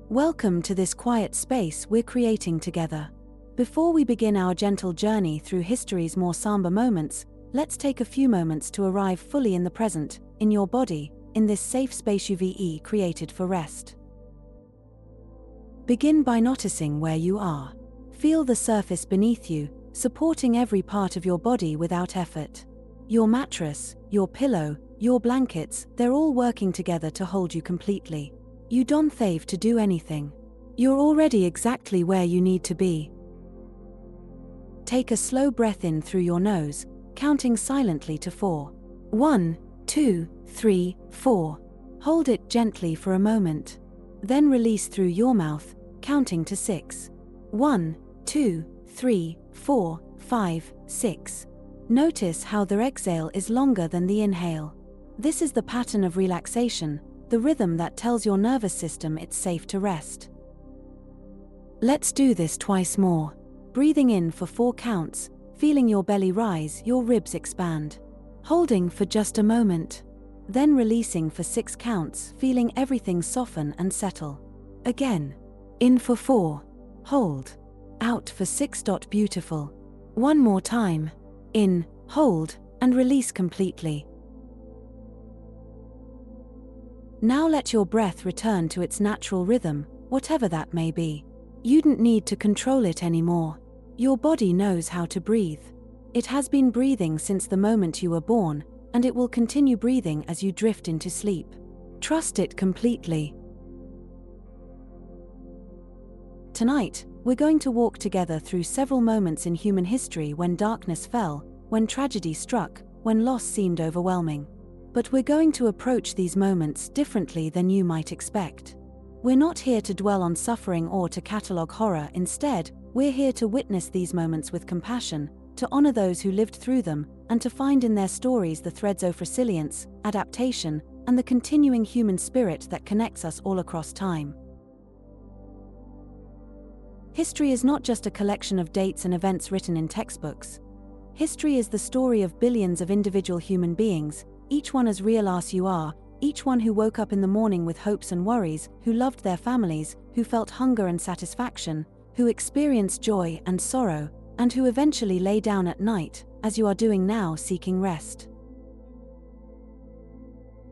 Welcome to this quiet space we're creating together. Before we begin our gentle journey through history's more somber moments, let's take a few moments to arrive fully in the present, in your body, in this safe space you've created for rest. Begin by noticing where you are. Feel the surface beneath you, supporting every part of your body without effort. Your mattress, your pillow, your blankets, they're all working together to hold you completely. You don't have to do anything. You're already exactly where you need to be. Take a slow breath in through your nose, counting silently to 4. 1, 2, 3, 4. Hold it gently for a moment. Then release through your mouth, counting to 6. 1, 2, 3, 4, 5, 6. Notice how the exhale is longer than the inhale. This is the pattern of relaxation, the rhythm that tells your nervous system it's safe to rest. Let's do this twice more. Breathing in for 4 counts, feeling your belly rise, your ribs expand. Holding for just a moment. Then releasing for 6 counts, feeling everything soften and settle. Again. In for 4. Hold. Out for 6. Beautiful. One more time. In, hold, and release completely. Now let your breath return to its natural rhythm, whatever that may be. You don't need to control it anymore. Your body knows how to breathe. It has been breathing since the moment you were born, and it will continue breathing as you drift into sleep. Trust it completely. Tonight, we're going to walk together through several moments in human history when darkness fell, when tragedy struck, when loss seemed overwhelming. But we're going to approach these moments differently than you might expect. We're not here to dwell on suffering or to catalogue horror. Instead, we're here to witness these moments with compassion, to honor those who lived through them, and to find in their stories the threads of resilience, adaptation, and the continuing human spirit that connects us all across time. History is not just a collection of dates and events written in textbooks. History is the story of billions of individual human beings, each one as real as you are, each one who woke up in the morning with hopes and worries, who loved their families, who felt hunger and satisfaction, who experienced joy and sorrow, and who eventually lay down at night, as you are doing now, seeking rest.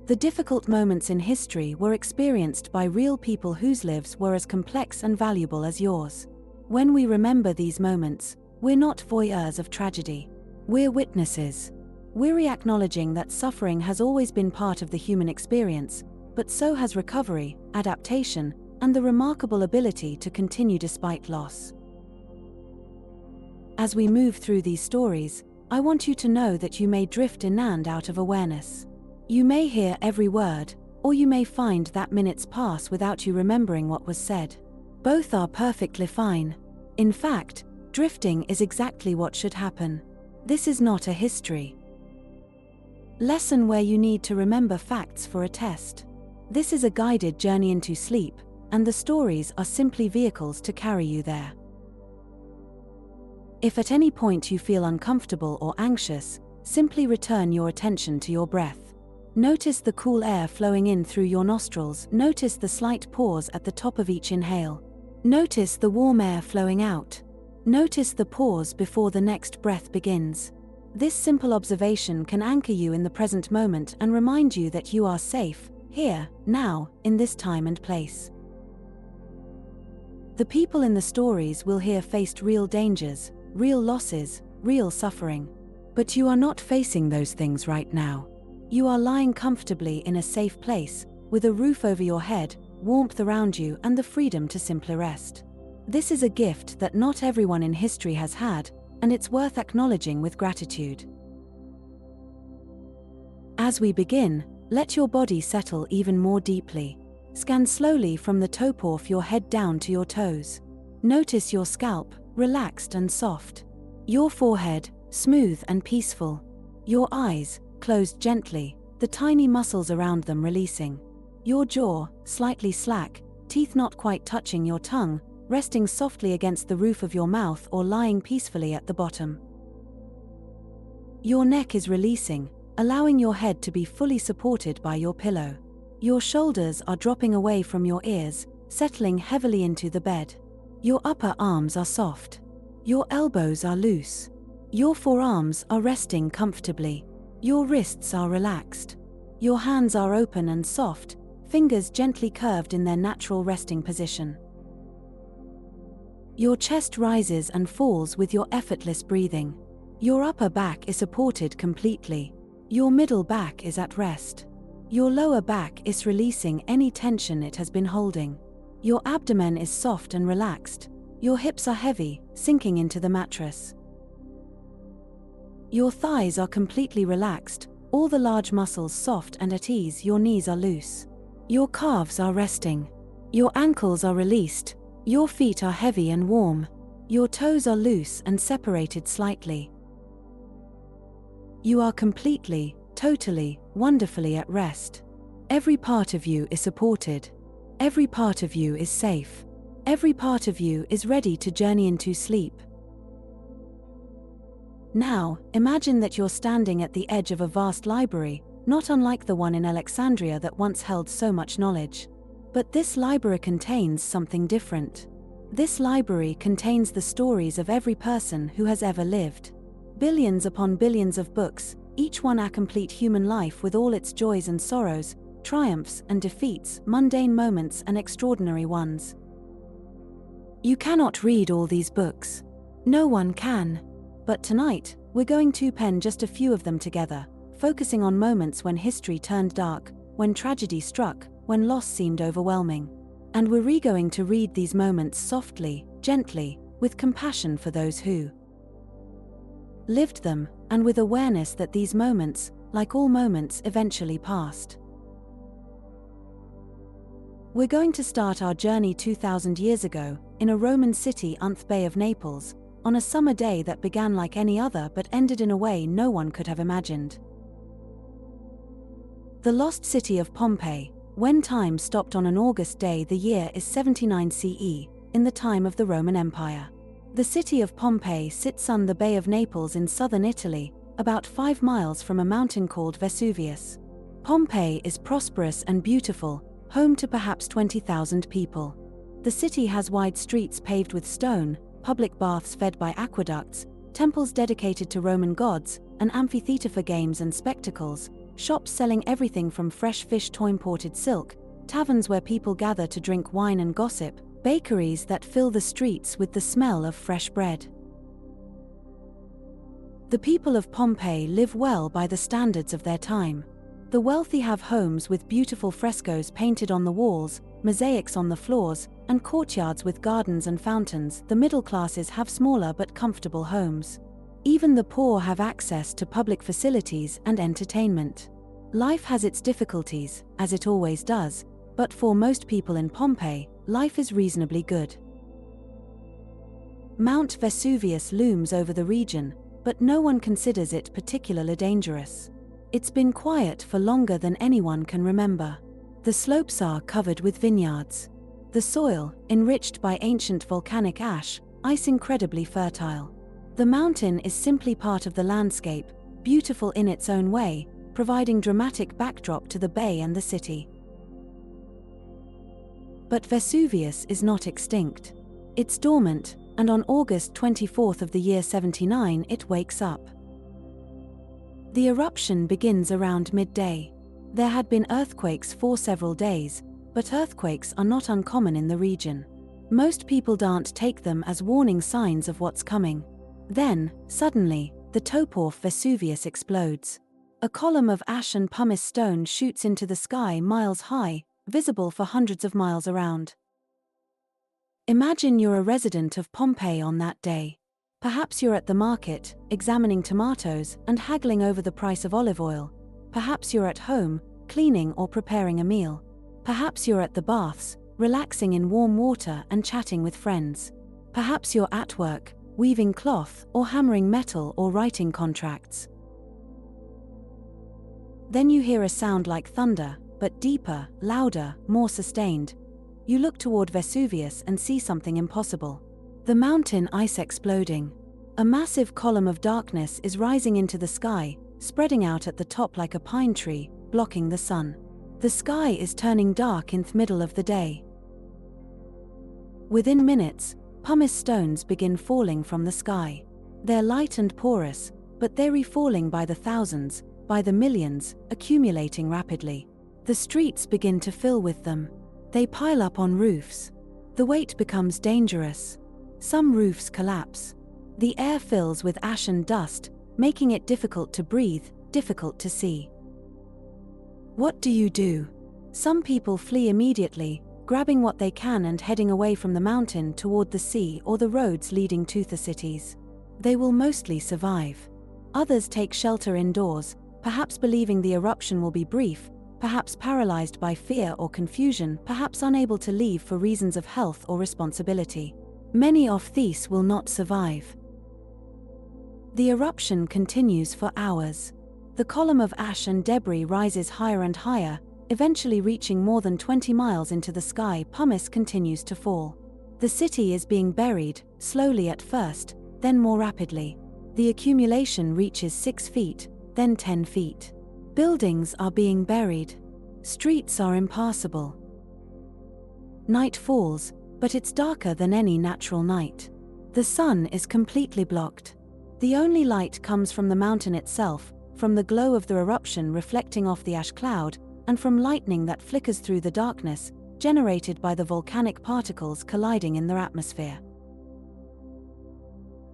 The difficult moments in history were experienced by real people whose lives were as complex and valuable as yours. When we remember these moments, we're not voyeurs of tragedy. We're witnesses. We're acknowledging that suffering has always been part of the human experience, but so has recovery, adaptation, and the remarkable ability to continue despite loss. As we move through these stories, I want you to know that you may drift in and out of awareness. You may hear every word, or you may find that minutes pass without you remembering what was said. Both are perfectly fine. In fact, drifting is exactly what should happen. This is not a history lesson where you need to remember facts for a test. This is a guided journey into sleep, and the stories are simply vehicles to carry you there. If at any point you feel uncomfortable or anxious, simply return your attention to your breath. Notice the cool air flowing in through your nostrils. Notice the slight pause at the top of each inhale. Notice the warm air flowing out. Notice the pause before the next breath begins. This simple observation can anchor you in the present moment and remind you that you are safe, here, now, in this time and place. The people in the stories we'll hear faced real dangers, real losses, real suffering. But you are not facing those things right now. You are lying comfortably in a safe place, with a roof over your head, warmth around you, and the freedom to simply rest. This is a gift that not everyone in history has had, and it's worth acknowledging with gratitude. As we begin, let your body settle even more deeply. Scan slowly from the top of your head down to your toes. Notice your scalp, relaxed and soft. Your forehead, smooth and peaceful. Your eyes, closed gently, the tiny muscles around them releasing. Your jaw, slightly slack, teeth not quite touching your tongue, resting softly against the roof of your mouth or lying peacefully at the bottom. Your neck is releasing, allowing your head to be fully supported by your pillow. Your shoulders are dropping away from your ears, settling heavily into the bed. Your upper arms are soft. Your elbows are loose. Your forearms are resting comfortably. Your wrists are relaxed. Your hands are open and soft, fingers gently curved in their natural resting position. Your chest rises and falls with your effortless breathing. Your upper back is supported completely. Your middle back is at rest. Your lower back is releasing any tension it has been holding. Your abdomen is soft and relaxed. Your hips are heavy, sinking into the mattress. Your thighs are completely relaxed, all the large muscles soft and at ease. Your knees are loose. Your calves are resting. Your ankles are released. Your feet are heavy and warm. Your toes are loose and separated slightly. You are completely, totally, wonderfully at rest. Every part of you is supported. Every part of you is safe. Every part of you is ready to journey into sleep. Now, imagine that you're standing at the edge of a vast library, not unlike the one in Alexandria that once held so much knowledge. But this library contains something different. This library contains the stories of every person who has ever lived. Billions upon billions of books, each one a complete human life with all its joys and sorrows, triumphs and defeats, mundane moments and extraordinary ones. You cannot read all these books. No one can. But tonight, we're going to pen just a few of them together, focusing on moments when history turned dark, when tragedy struck, when loss seemed overwhelming. And we're going to read these moments softly, gently, with compassion for those who lived them, and with awareness that these moments, like all moments, eventually passed. We're going to start our journey 2,000 years ago, in a Roman city on the Bay of Naples, on a summer day that began like any other but ended in a way no one could have imagined. The lost city of Pompeii. When time stopped on an August day, the year is 79 CE, in the time of the Roman Empire. The city of Pompeii sits on the Bay of Naples in southern Italy, about 5 miles from a mountain called Vesuvius. Pompeii is prosperous and beautiful, home to perhaps 20,000 people. The city has wide streets paved with stone, public baths fed by aqueducts, temples dedicated to Roman gods, an amphitheater for games and spectacles, shops selling everything from fresh fish to imported silk, taverns where people gather to drink wine and gossip, bakeries that fill the streets with the smell of fresh bread. The people of Pompeii live well by the standards of their time. The wealthy have homes with beautiful frescoes painted on the walls, mosaics on the floors, and courtyards with gardens and fountains. The middle classes have smaller but comfortable homes. Even the poor have access to public facilities and entertainment. Life has its difficulties, as it always does, but for most people in Pompeii, life is reasonably good. Mount Vesuvius looms over the region, but no one considers it particularly dangerous. It's been quiet for longer than anyone can remember. The slopes are covered with vineyards. The soil, enriched by ancient volcanic ash, is incredibly fertile. The mountain is simply part of the landscape, beautiful in its own way, providing dramatic backdrop to the bay and the city. But Vesuvius is not extinct. It's dormant, and on August 24th of the year 79 it wakes up. The eruption begins around midday. There had been earthquakes for several days, but earthquakes are not uncommon in the region. Most people don't take them as warning signs of what's coming. Then, suddenly, the top of Vesuvius explodes. A column of ash and pumice stone shoots into the sky miles high, visible for hundreds of miles around. Imagine you're a resident of Pompeii on that day. Perhaps you're at the market, examining tomatoes and haggling over the price of olive oil. Perhaps you're at home, cleaning or preparing a meal. Perhaps you're at the baths, relaxing in warm water and chatting with friends. Perhaps you're at work, weaving cloth or hammering metal or writing contracts. Then you hear a sound like thunder, but deeper, louder, more sustained. You look toward Vesuvius and see something impossible. The mountain ice exploding. A massive column of darkness is rising into the sky, spreading out at the top like a pine tree, blocking the sun. The sky is turning dark in the middle of the day. Within minutes, pumice stones begin falling from the sky. They're light and porous, but they're falling by the thousands, by the millions, accumulating rapidly. The streets begin to fill with them. They pile up on roofs. The weight becomes dangerous. Some roofs collapse. The air fills with ash and dust, making it difficult to breathe, difficult to see. What do? Some people flee immediately, grabbing what they can and heading away from the mountain toward the sea or the roads leading to the cities. They will mostly survive. Others take shelter indoors, perhaps believing the eruption will be brief, perhaps paralyzed by fear or confusion, perhaps unable to leave for reasons of health or responsibility. Many of these will not survive. The eruption continues for hours. The column of ash and debris rises higher and higher, eventually reaching more than 20 miles into the sky. Pumice continues to fall. The city is being buried, slowly at first, then more rapidly. The accumulation reaches 6 feet, then 10 feet. Buildings are being buried. Streets are impassable. Night falls, but it's darker than any natural night. The sun is completely blocked. The only light comes from the mountain itself, from the glow of the eruption reflecting off the ash cloud, and from lightning that flickers through the darkness, generated by the volcanic particles colliding in their atmosphere.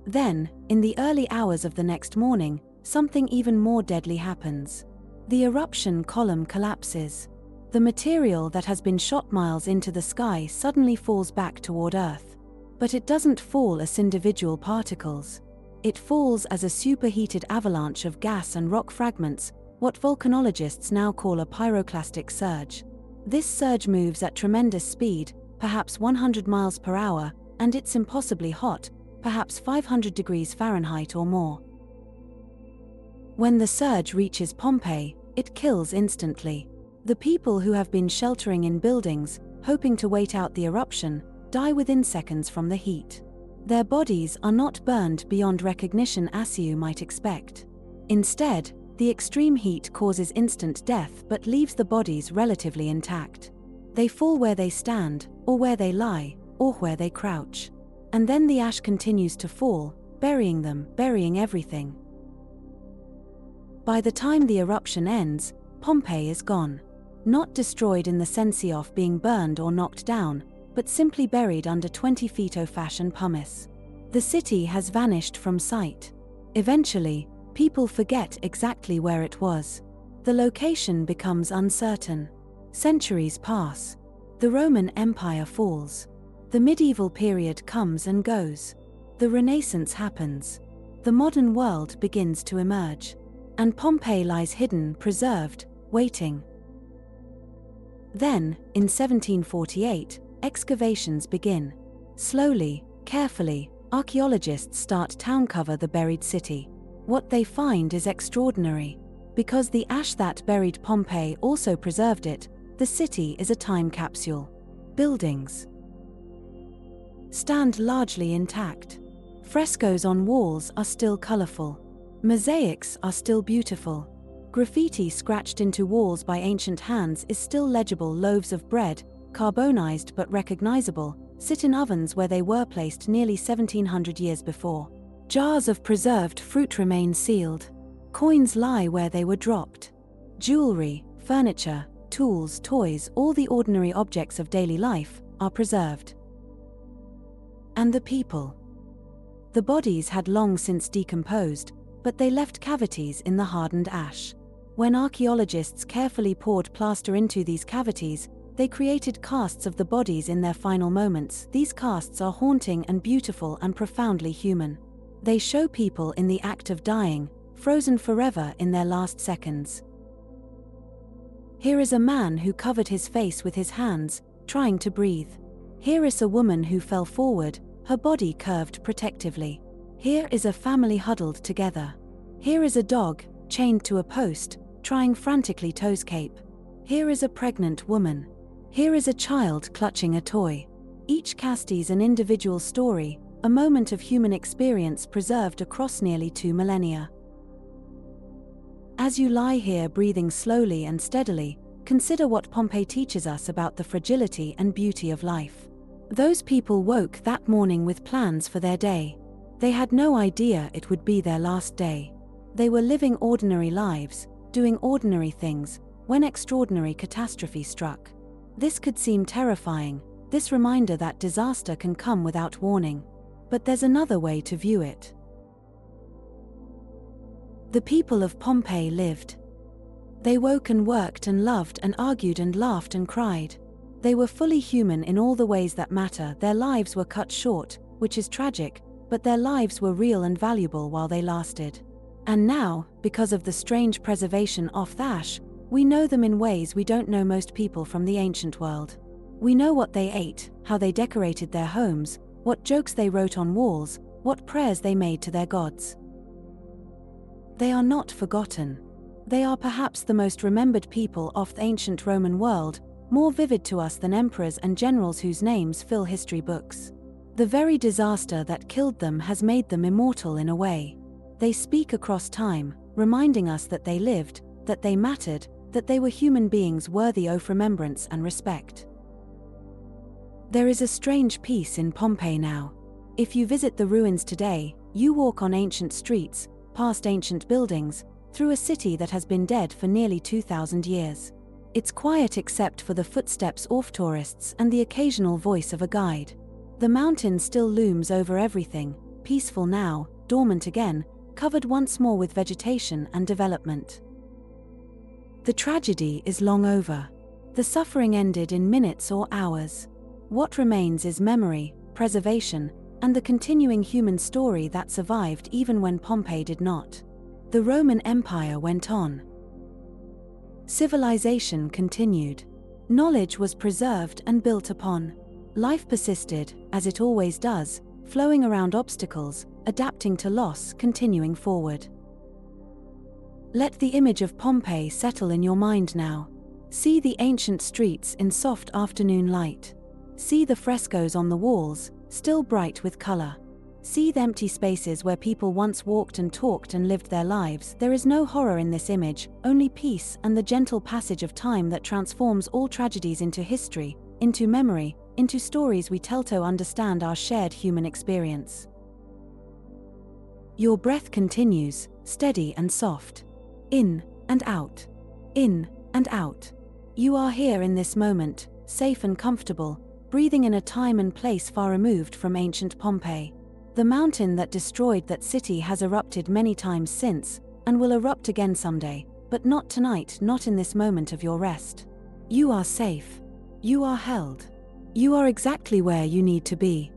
Then, in the early hours of the next morning, something even more deadly happens. The eruption column collapses. The material that has been shot miles into the sky suddenly falls back toward Earth. But it doesn't fall as individual particles. It falls as a superheated avalanche of gas and rock fragments, what volcanologists now call a pyroclastic surge. This surge moves at tremendous speed, perhaps 100 miles per hour, and it's impossibly hot, perhaps 500 degrees Fahrenheit or more. When the surge reaches Pompeii, it kills instantly. The people who have been sheltering in buildings, hoping to wait out the eruption, die within seconds from the heat. Their bodies are not burned beyond recognition as you might expect. Instead, the extreme heat causes instant death but leaves the bodies relatively intact. They fall where they stand, or where they lie, or where they crouch. And then the ash continues to fall, burying them, burying everything. By the time the eruption ends, Pompeii is gone. Not destroyed in the sense of being burned or knocked down, but simply buried under 20 feet of ash and pumice. The city has vanished from sight. Eventually, people forget exactly where it was. The location becomes uncertain. Centuries pass. The Roman Empire falls. The medieval period comes and goes. The Renaissance happens. The modern world begins to emerge. And Pompeii lies hidden, preserved, waiting. Then, in 1748, excavations begin. Slowly, carefully, archaeologists start to uncover the buried city. What they find is extraordinary. Because the ash that buried Pompeii also preserved it, the city is a time capsule. Buildings stand largely intact. Frescoes on walls are still colorful. Mosaics are still beautiful. Graffiti scratched into walls by ancient hands is still legible. Loaves of bread, carbonized but recognizable, sit in ovens where they were placed nearly 1700 years before. Jars of preserved fruit remain sealed. Coins lie where they were dropped. Jewelry, furniture, tools, toys, all the ordinary objects of daily life, are preserved. And the people. The bodies had long since decomposed, but they left cavities in the hardened ash. When archaeologists carefully poured plaster into these cavities, they created casts of the bodies in their final moments. These casts are haunting and beautiful and profoundly human. They show people in the act of dying, frozen forever in their last seconds. Here is a man who covered his face with his hands, trying to breathe. Here is a woman who fell forward, her body curved protectively. Here is a family huddled together. Here is a dog, chained to a post, trying frantically to escape. Here is a pregnant woman. Here is a child clutching a toy. Each cast is an individual story, a moment of human experience preserved across nearly 2 millennia. As you lie here breathing slowly and steadily, consider what Pompeii teaches us about the fragility and beauty of life. Those people woke that morning with plans for their day. They had no idea it would be their last day. They were living ordinary lives, doing ordinary things, when extraordinary catastrophe struck. This could seem terrifying, this reminder that disaster can come without warning. But there's another way to view it. The people of Pompeii lived. They woke and worked and loved and argued and laughed and cried. They were fully human in all the ways that matter. Their lives were cut short, which is tragic, but their lives were real and valuable while they lasted. And now, because of the strange preservation of the ash, we know them in ways we don't know most people from the ancient world. We know what they ate, how they decorated their homes, what jokes they wrote on walls, what prayers they made to their gods. They are not forgotten. They are perhaps the most remembered people of the ancient Roman world, more vivid to us than emperors and generals whose names fill history books. The very disaster that killed them has made them immortal in a way. They speak across time, reminding us that they lived, that they mattered, that they were human beings worthy of remembrance and respect. There is a strange peace in Pompeii now. If you visit the ruins today, you walk on ancient streets, past ancient buildings, through a city that has been dead for nearly 2,000 years. It's quiet except for the footsteps of tourists and the occasional voice of a guide. The mountain still looms over everything, peaceful now, dormant again, covered once more with vegetation and development. The tragedy is long over. The suffering ended in minutes or hours. What remains is memory, preservation, and the continuing human story that survived even when Pompeii did not. The Roman Empire went on. Civilization continued. Knowledge was preserved and built upon. Life persisted, as it always does, flowing around obstacles, adapting to loss, continuing forward. Let the image of Pompeii settle in your mind now. See the ancient streets in soft afternoon light. See the frescoes on the walls, still bright with color. See the empty spaces where people once walked and talked and lived their lives. There is no horror in this image, only peace and the gentle passage of time that transforms all tragedies into history, into memory, into stories we tell to understand our shared human experience. Your breath continues, steady and soft. In and out. In and out. You are here in this moment, safe and comfortable, breathing in a time and place far removed from ancient Pompeii. The mountain that destroyed that city has erupted many times since, and will erupt again someday, but not tonight, not in this moment of your rest. You are safe. You are held. You are exactly where you need to be.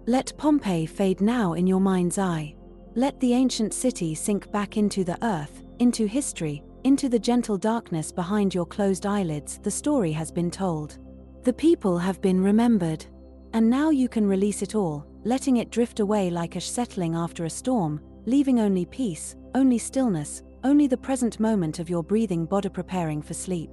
Let Pompeii fade now in your mind's eye. Let the ancient city sink back into the earth, into history, into the gentle darkness behind your closed eyelids. The story has been told. The people have been remembered. And now you can release it all, letting it drift away like ash settling after a storm, leaving only peace, only stillness, only the present moment of your breathing body preparing for sleep.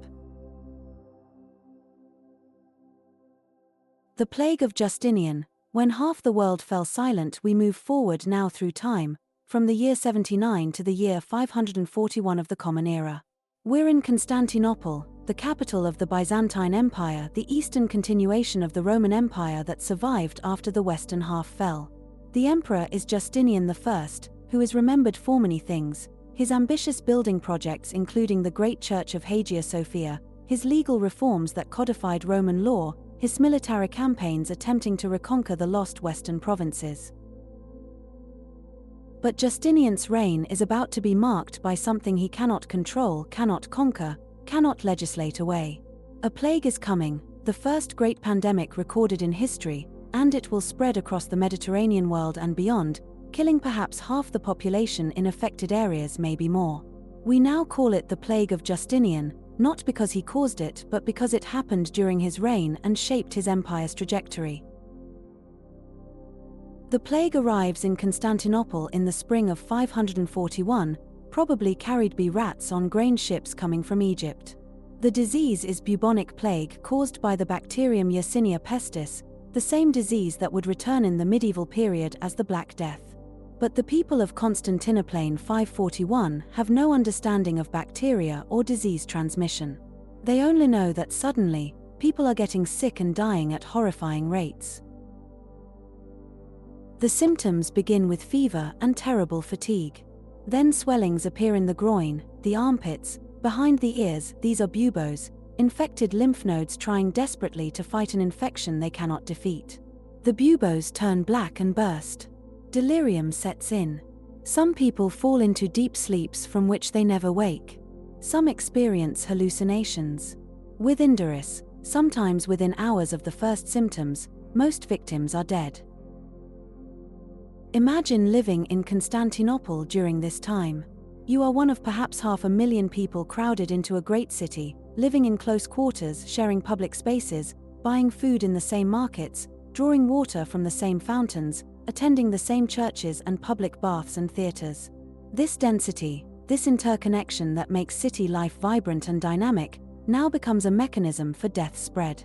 The Plague of Justinian. When half the world fell silent, we move forward now through time, from the year 79 to the year 541 of the Common Era. We're in Constantinople, the capital of the Byzantine Empire, the eastern continuation of the Roman Empire that survived after the western half fell. The emperor is Justinian I, who is remembered for many things: his ambitious building projects including the Great Church of Hagia Sophia, his legal reforms that codified Roman law, his military campaigns attempting to reconquer the lost western provinces. But Justinian's reign is about to be marked by something he cannot control, cannot conquer, cannot legislate away. A plague is coming, the first great pandemic recorded in history, and it will spread across the Mediterranean world and beyond, killing perhaps half the population in affected areas, maybe more. We now call it the Plague of Justinian, not because he caused it, but because it happened during his reign and shaped his empire's trajectory. The plague arrives in Constantinople in the spring of 541, probably carried by rats on grain ships coming from Egypt. The disease is bubonic plague caused by the bacterium Yersinia pestis, the same disease that would return in the medieval period as the Black Death. But the people of Constantinople in 541 have no understanding of bacteria or disease transmission. They only know that suddenly, People are getting sick and dying at horrifying rates. The symptoms begin with fever and terrible fatigue. Then swellings appear in the groin, the armpits, behind the ears. These are buboes, infected lymph nodes trying desperately to fight an infection they cannot defeat. The buboes turn black and burst. Delirium sets in. Some people fall into deep sleeps from which they never wake. Some experience hallucinations. With indurus, sometimes within hours of the first symptoms, most victims are dead. Imagine living in Constantinople during this time. You are one of perhaps 500,000 people crowded into a great city, living in close quarters, sharing public spaces, buying food in the same markets, drawing water from the same fountains, attending the same churches and public baths and theaters. This density, this interconnection that makes city life vibrant and dynamic, now becomes a mechanism for death spread.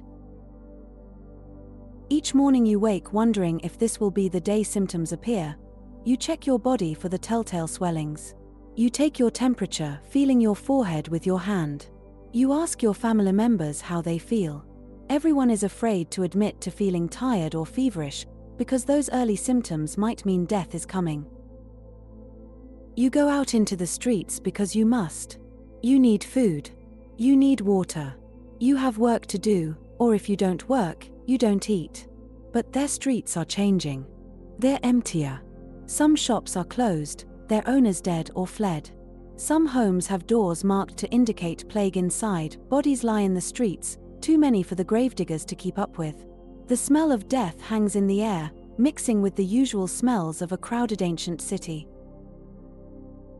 Each morning you wake wondering if this will be the day symptoms appear. You check your body for the telltale swellings. You take your temperature, feeling your forehead with your hand. You ask your family members how they feel. Everyone is afraid to admit to feeling tired or feverish, because those early symptoms might mean death is coming. You go out into the streets because you must. You need food. You need water. You have work to do, or if you don't work, you don't eat. But their streets are changing. They're emptier. Some shops are closed, their owners dead or fled. Some homes have doors marked to indicate plague inside, bodies lie in the streets, too many for the gravediggers to keep up with. The smell of death hangs in the air, mixing with the usual smells of a crowded ancient city.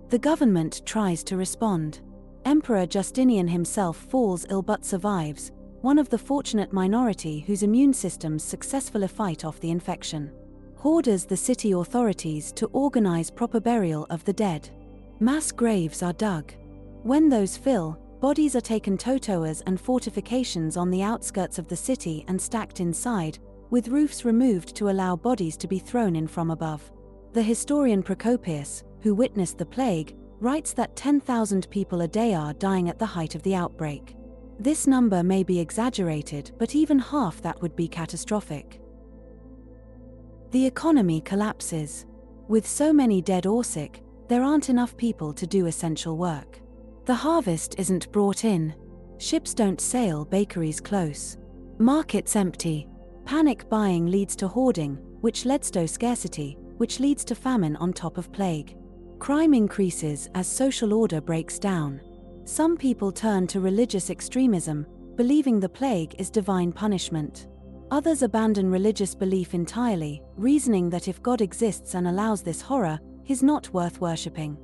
The government tries to respond. Emperor Justinian himself falls ill but survives, one of the fortunate minority whose immune systems successfully fight off the infection. Orders the city authorities to organize proper burial of the dead. Mass graves are dug. When those fill, bodies are taken to towers and fortifications on the outskirts of the city and stacked inside, with roofs removed to allow bodies to be thrown in from above. The historian Procopius, who witnessed the plague, writes that 10,000 people a day are dying at the height of the outbreak. This number may be exaggerated, but even half that would be catastrophic. The economy collapses. With so many dead or sick, there aren't enough people to do essential work. The harvest isn't brought in. Ships don't sail, bakeries close. Markets empty. Panic buying leads to hoarding, which leads to scarcity, which leads to famine on top of plague. Crime increases as social order breaks down. Some people turn to religious extremism, believing the plague is divine punishment. Others abandon religious belief entirely, reasoning that if God exists and allows this horror, he's not worth worshipping.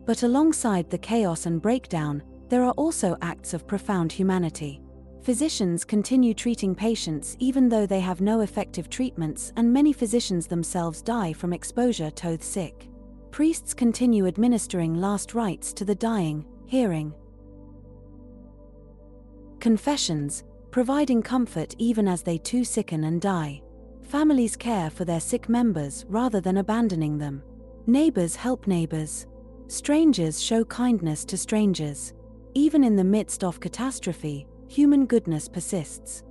But alongside the chaos and breakdown, there are also acts of profound humanity. Physicians continue treating patients even though they have no effective treatments, and many physicians themselves die from exposure to the sick. Priests continue administering last rites to the dying, hearing confessions, providing comfort even as they too sicken and die. Families care for their sick members rather than abandoning them. Neighbors help neighbors. Strangers show kindness to strangers. Even in the midst of catastrophe, human goodness persists.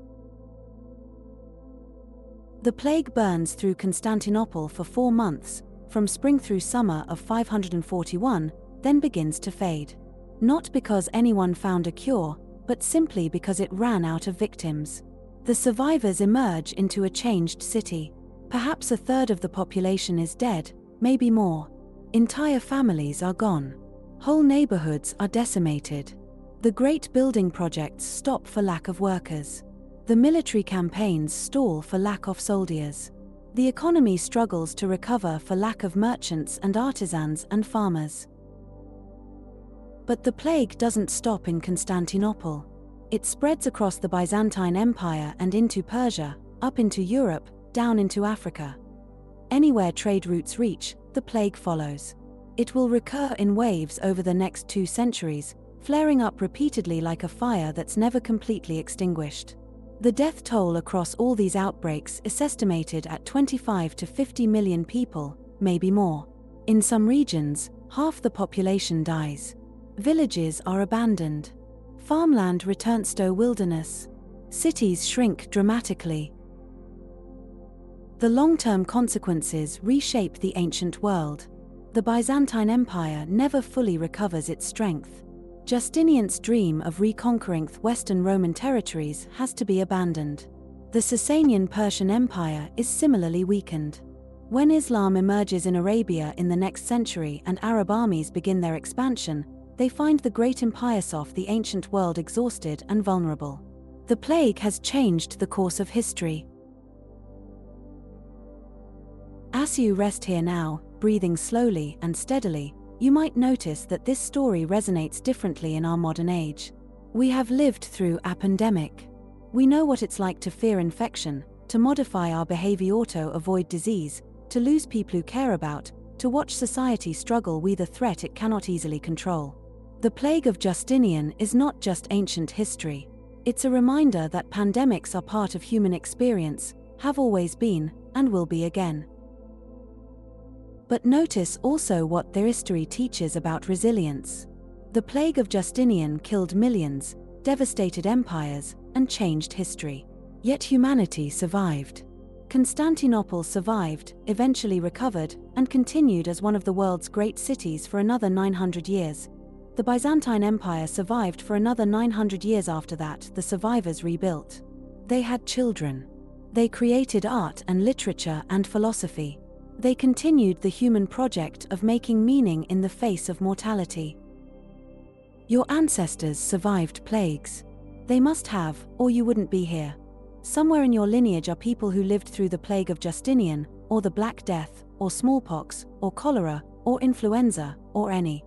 The plague burns through Constantinople for 4 months, from spring through summer of 541, then begins to fade. Not because anyone found a cure, but simply because it ran out of victims. The survivors emerge into a changed city. Perhaps a third of the population is dead, maybe more. Entire families are gone. Whole neighborhoods are decimated. The great building projects stop for lack of workers. The military campaigns stall for lack of soldiers. The economy struggles to recover for lack of merchants and artisans and farmers. But the plague doesn't stop in Constantinople. It spreads across the Byzantine Empire and into Persia, up into Europe, down into Africa. Anywhere trade routes reach, the plague follows. It will recur in waves over the next 2 centuries, flaring up repeatedly like a fire that's never completely extinguished. The death toll across all these outbreaks is estimated at 25 to 50 million people, maybe more. In some regions, half the population dies. Villages are abandoned. Farmland returns to wilderness. Cities shrink dramatically. The long-term consequences reshape the ancient world. The Byzantine Empire never fully recovers its strength. Justinian's dream of reconquering Western Roman territories has to be abandoned. The Sasanian Persian Empire is similarly weakened. When Islam emerges in Arabia in the next century and Arab armies begin their expansion, they find the great empires of the ancient world exhausted and vulnerable. The plague has changed the course of history. As you rest here now, breathing slowly and steadily, you might notice that this story resonates differently in our modern age. We have lived through a pandemic. We know what it's like to fear infection, to modify our behavior to avoid disease, to lose people who care about, to watch society struggle with a threat it cannot easily control. The Plague of Justinian is not just ancient history. It's a reminder that pandemics are part of human experience, have always been, and will be again. But notice also what their history teaches about resilience. The Plague of Justinian killed millions, devastated empires, and changed history. Yet humanity survived. Constantinople survived, eventually recovered, and continued as one of the world's great cities for another 900 years. The Byzantine Empire survived for another 900 years after that. The survivors rebuilt. They had children. They created art and literature and philosophy. They continued the human project of making meaning in the face of mortality. Your ancestors survived plagues. They must have, or you wouldn't be here. Somewhere in your lineage are people who lived through the Plague of Justinian, or the Black Death, or smallpox, or cholera, or influenza, or any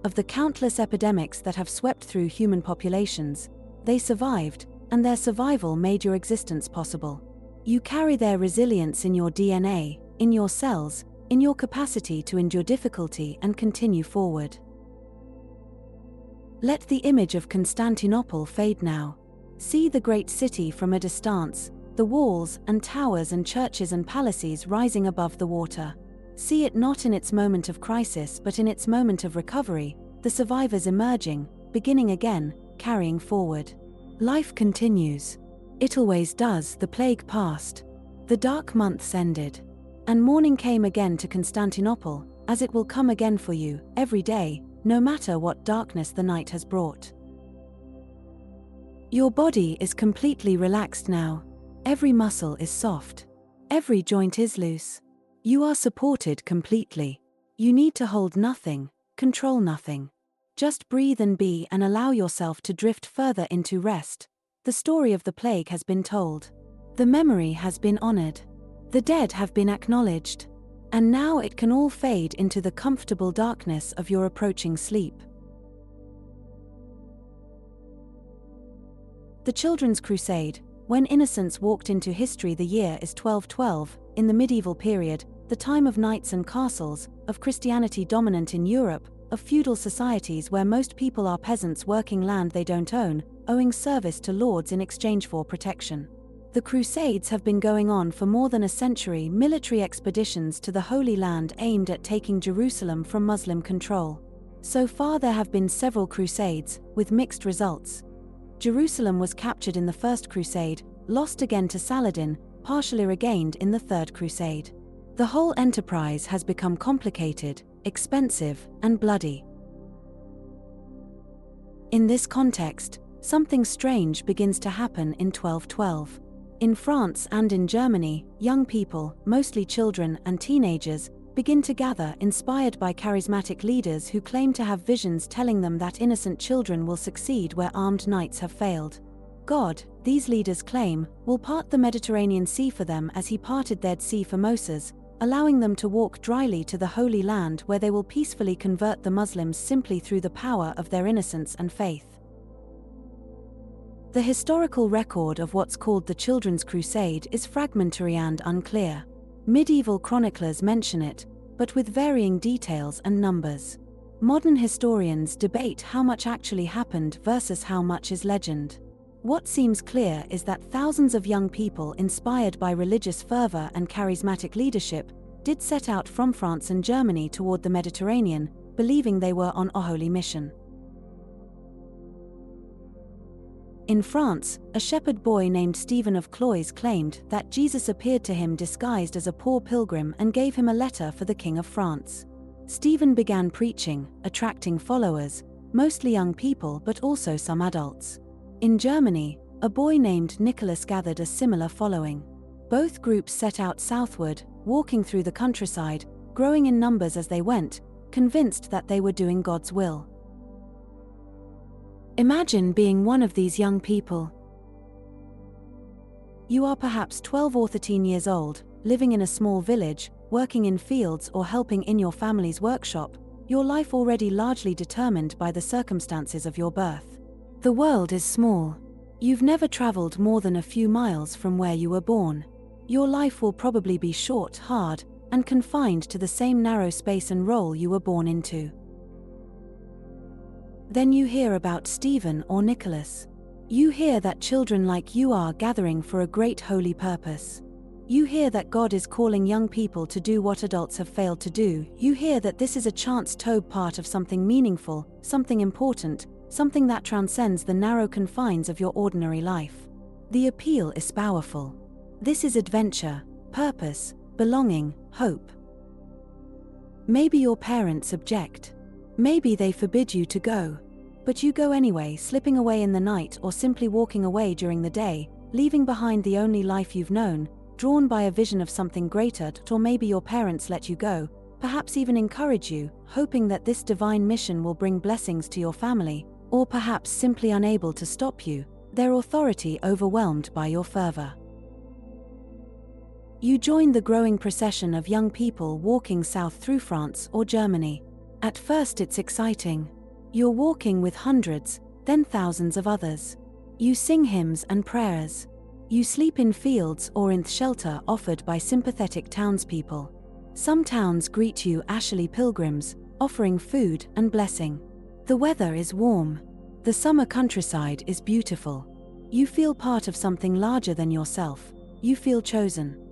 of the countless epidemics that have swept through human populations. They survived, and their survival made your existence possible. You carry their resilience in your DNA, in your cells, in your capacity to endure difficulty and continue forward. Let the image of Constantinople fade now. See the great city from a distance, the walls and towers and churches and palaces rising above the water. See it not in its moment of crisis but in its moment of recovery, the survivors emerging, beginning again, carrying forward. Life continues. It always does. The plague passed. The dark months ended. And morning came again to Constantinople, as it will come again for you, every day, no matter what darkness the night has brought. Your body is completely relaxed now. Every muscle is soft. Every joint is loose. You are supported completely. You need to hold nothing, control nothing. Just breathe and be and allow yourself to drift further into rest. The story of the plague has been told. The memory has been honored. The dead have been acknowledged. And now it can all fade into the comfortable darkness of your approaching sleep. The Children's Crusade. When innocence walked into history, the year is 1212, in the medieval period, the time of knights and castles, of Christianity dominant in Europe, of feudal societies where most people are peasants working land they don't own, owing service to lords in exchange for protection. The Crusades have been going on for more than a century, military expeditions to the Holy Land aimed at taking Jerusalem from Muslim control. So far there have been several crusades, with mixed results. Jerusalem was captured in the First Crusade, lost again to Saladin, partially regained in the Third Crusade. The whole enterprise has become complicated, expensive, and bloody. In this context, something strange begins to happen in 1212. In France and in Germany, young people, mostly children and teenagers, begin to gather, inspired by charismatic leaders who claim to have visions telling them that innocent children will succeed where armed knights have failed. God, these leaders claim, will part the Mediterranean Sea for them as he parted the Dead Sea for Moses, allowing them to walk dryly to the Holy Land where they will peacefully convert the Muslims simply through the power of their innocence and faith. The historical record of what's called the Children's Crusade is fragmentary and unclear. Medieval chroniclers mention it, but with varying details and numbers. Modern historians debate how much actually happened versus how much is legend. What seems clear is that thousands of young people inspired by religious fervor and charismatic leadership did set out from France and Germany toward the Mediterranean, believing they were on a holy mission. In France, a shepherd boy named Stephen of Cloyes claimed that Jesus appeared to him disguised as a poor pilgrim and gave him a letter for the King of France. Stephen began preaching, attracting followers, mostly young people but also some adults. In Germany, a boy named Nicholas gathered a similar following. Both groups set out southward, walking through the countryside, growing in numbers as they went, convinced that they were doing God's will. Imagine being one of these young people. You are perhaps 12 or 13 years old, living in a small village, working in fields or helping in your family's workshop, your life already largely determined by the circumstances of your birth. The world is small. You've never traveled more than a few miles from where you were born. Your life will probably be short, hard, and confined to the same narrow space and role you were born into. Then you hear about Stephen or Nicholas. You hear that children like you are gathering for a great holy purpose. You hear that God is calling young people to do what adults have failed to do. You hear that this is a chance to be part of something meaningful, something important, something that transcends the narrow confines of your ordinary life. The appeal is powerful. This is adventure, purpose, belonging, hope. Maybe your parents object. Maybe they forbid you to go. But you go anyway, slipping away in the night or simply walking away during the day, leaving behind the only life you've known, drawn by a vision of something greater. Or maybe your parents let you go, perhaps even encourage you, hoping that this divine mission will bring blessings to your family, or perhaps simply unable to stop you, their authority overwhelmed by your fervor. You join the growing procession of young people walking south through France or Germany. At first it's exciting. You're walking with hundreds, then thousands of others. You sing hymns and prayers. You sleep in fields or in shelter offered by sympathetic townspeople. Some towns greet you ashly pilgrims, offering food and blessing. The weather is warm. The summer countryside is beautiful. You feel part of something larger than yourself. You feel chosen.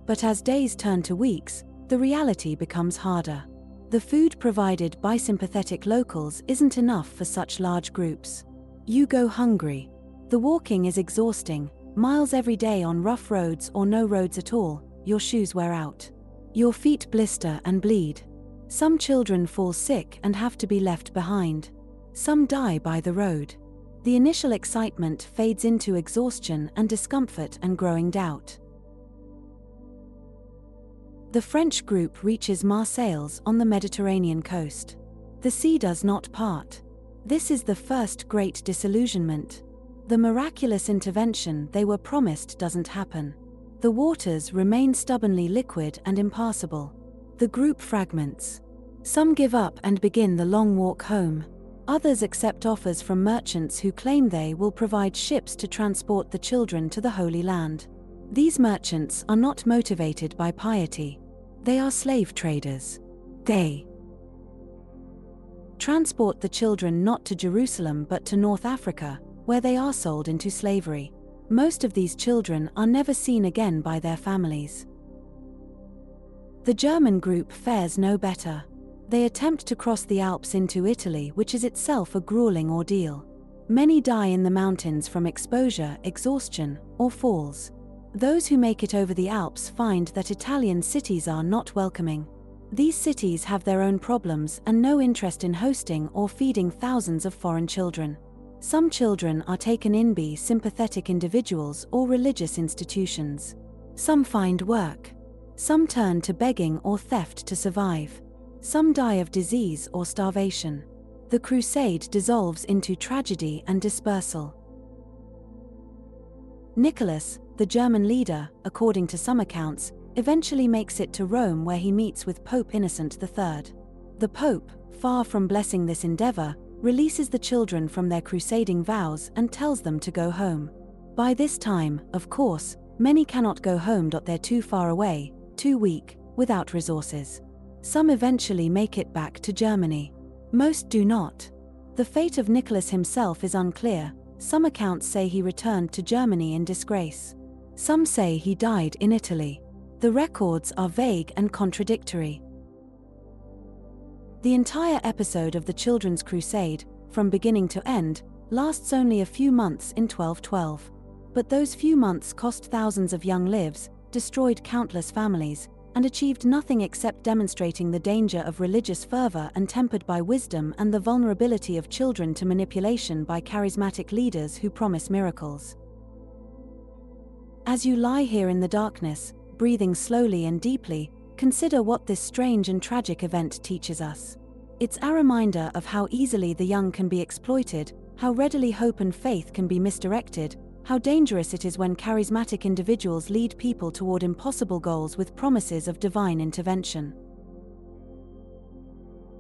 But as days turn to weeks, the reality becomes harder. The food provided by sympathetic locals isn't enough for such large groups. You go hungry. The walking is exhausting, miles every day on rough roads or no roads at all. Your shoes wear out. Your feet blister and bleed. Some children fall sick and have to be left behind. Some die by the road. The initial excitement fades into exhaustion and discomfort and growing doubt. The French group reaches Marseilles on the Mediterranean coast. The sea does not part. This is the first great disillusionment. The miraculous intervention they were promised doesn't happen. The waters remain stubbornly liquid and impassable. The group fragments. Some give up and begin the long walk home. Others accept offers from merchants who claim they will provide ships to transport the children to the Holy Land. These merchants are not motivated by piety. They are slave traders. They transport the children not to Jerusalem but to North Africa, where they are sold into slavery. Most of these children are never seen again by their families. The German group fares no better. They attempt to cross the Alps into Italy, which is itself a grueling ordeal. Many die in the mountains from exposure, exhaustion, or falls. Those who make it over the Alps find that Italian cities are not welcoming. These cities have their own problems and no interest in hosting or feeding thousands of foreign children. Some children are taken in by sympathetic individuals or religious institutions. Some find work. Some turn to begging or theft to survive. Some die of disease or starvation. The Crusade dissolves into tragedy and dispersal. Nicholas, the German leader, according to some accounts, eventually makes it to Rome where he meets with Pope Innocent III. The Pope, far from blessing this endeavor, releases the children from their crusading vows and tells them to go home. By this time, of course, many cannot go home. They're too far away, too weak, without resources. Some eventually make it back to Germany. Most do not. The fate of Nicholas himself is unclear. Some accounts say he returned to Germany in disgrace. Some say he died in Italy. The records are vague and contradictory. The entire episode of the Children's Crusade, from beginning to end, lasts only a few months in 1212. But those few months cost thousands of young lives, destroyed countless families, and achieved nothing except demonstrating the danger of religious fervor untempered by wisdom and the vulnerability of children to manipulation by charismatic leaders who promise miracles. As you lie here in the darkness, breathing slowly and deeply, consider what this strange and tragic event teaches us. It's a reminder of how easily the young can be exploited, how readily hope and faith can be misdirected, how dangerous it is when charismatic individuals lead people toward impossible goals with promises of divine intervention.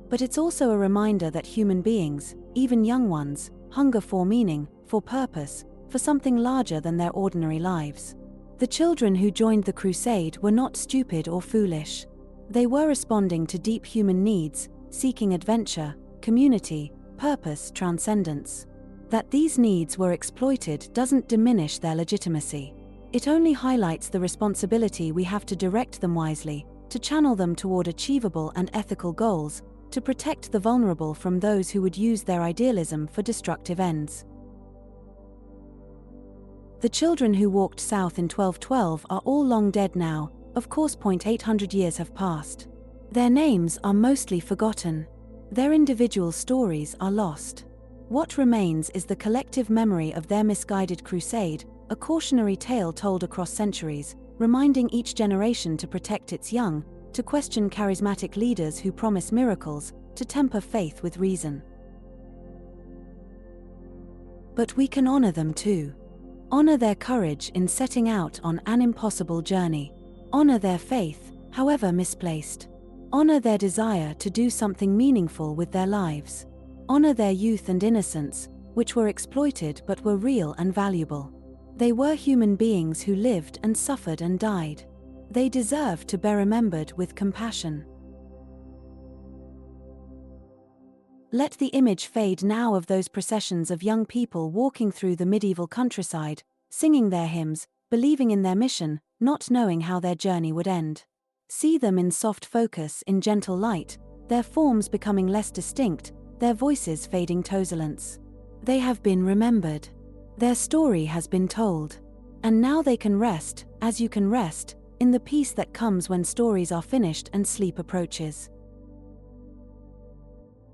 But it's also a reminder that human beings, even young ones, hunger for meaning, for purpose, for something larger than their ordinary lives. The children who joined the Crusade were not stupid or foolish. They were responding to deep human needs, seeking adventure, community, purpose, transcendence. That these needs were exploited doesn't diminish their legitimacy. It only highlights the responsibility we have to direct them wisely, to channel them toward achievable and ethical goals, to protect the vulnerable from those who would use their idealism for destructive ends. The children who walked south in 1212 are all long dead now, of course. 800 years have passed. Their names are mostly forgotten. Their individual stories are lost. What remains is the collective memory of their misguided crusade, a cautionary tale told across centuries, reminding each generation to protect its young, to question charismatic leaders who promise miracles, to temper faith with reason. But we can honor them too. Honor their courage in setting out on an impossible journey. Honor their faith, however misplaced. Honor their desire to do something meaningful with their lives. Honor their youth and innocence, which were exploited but were real and valuable. They were human beings who lived and suffered and died. They deserve to be remembered with compassion. Let the image fade now of those processions of young people walking through the medieval countryside, singing their hymns, believing in their mission, not knowing how their journey would end. See them in soft focus, in gentle light, their forms becoming less distinct, their voices fading to silence. They have been remembered. Their story has been told. And now they can rest, as you can rest, in the peace that comes when stories are finished and sleep approaches.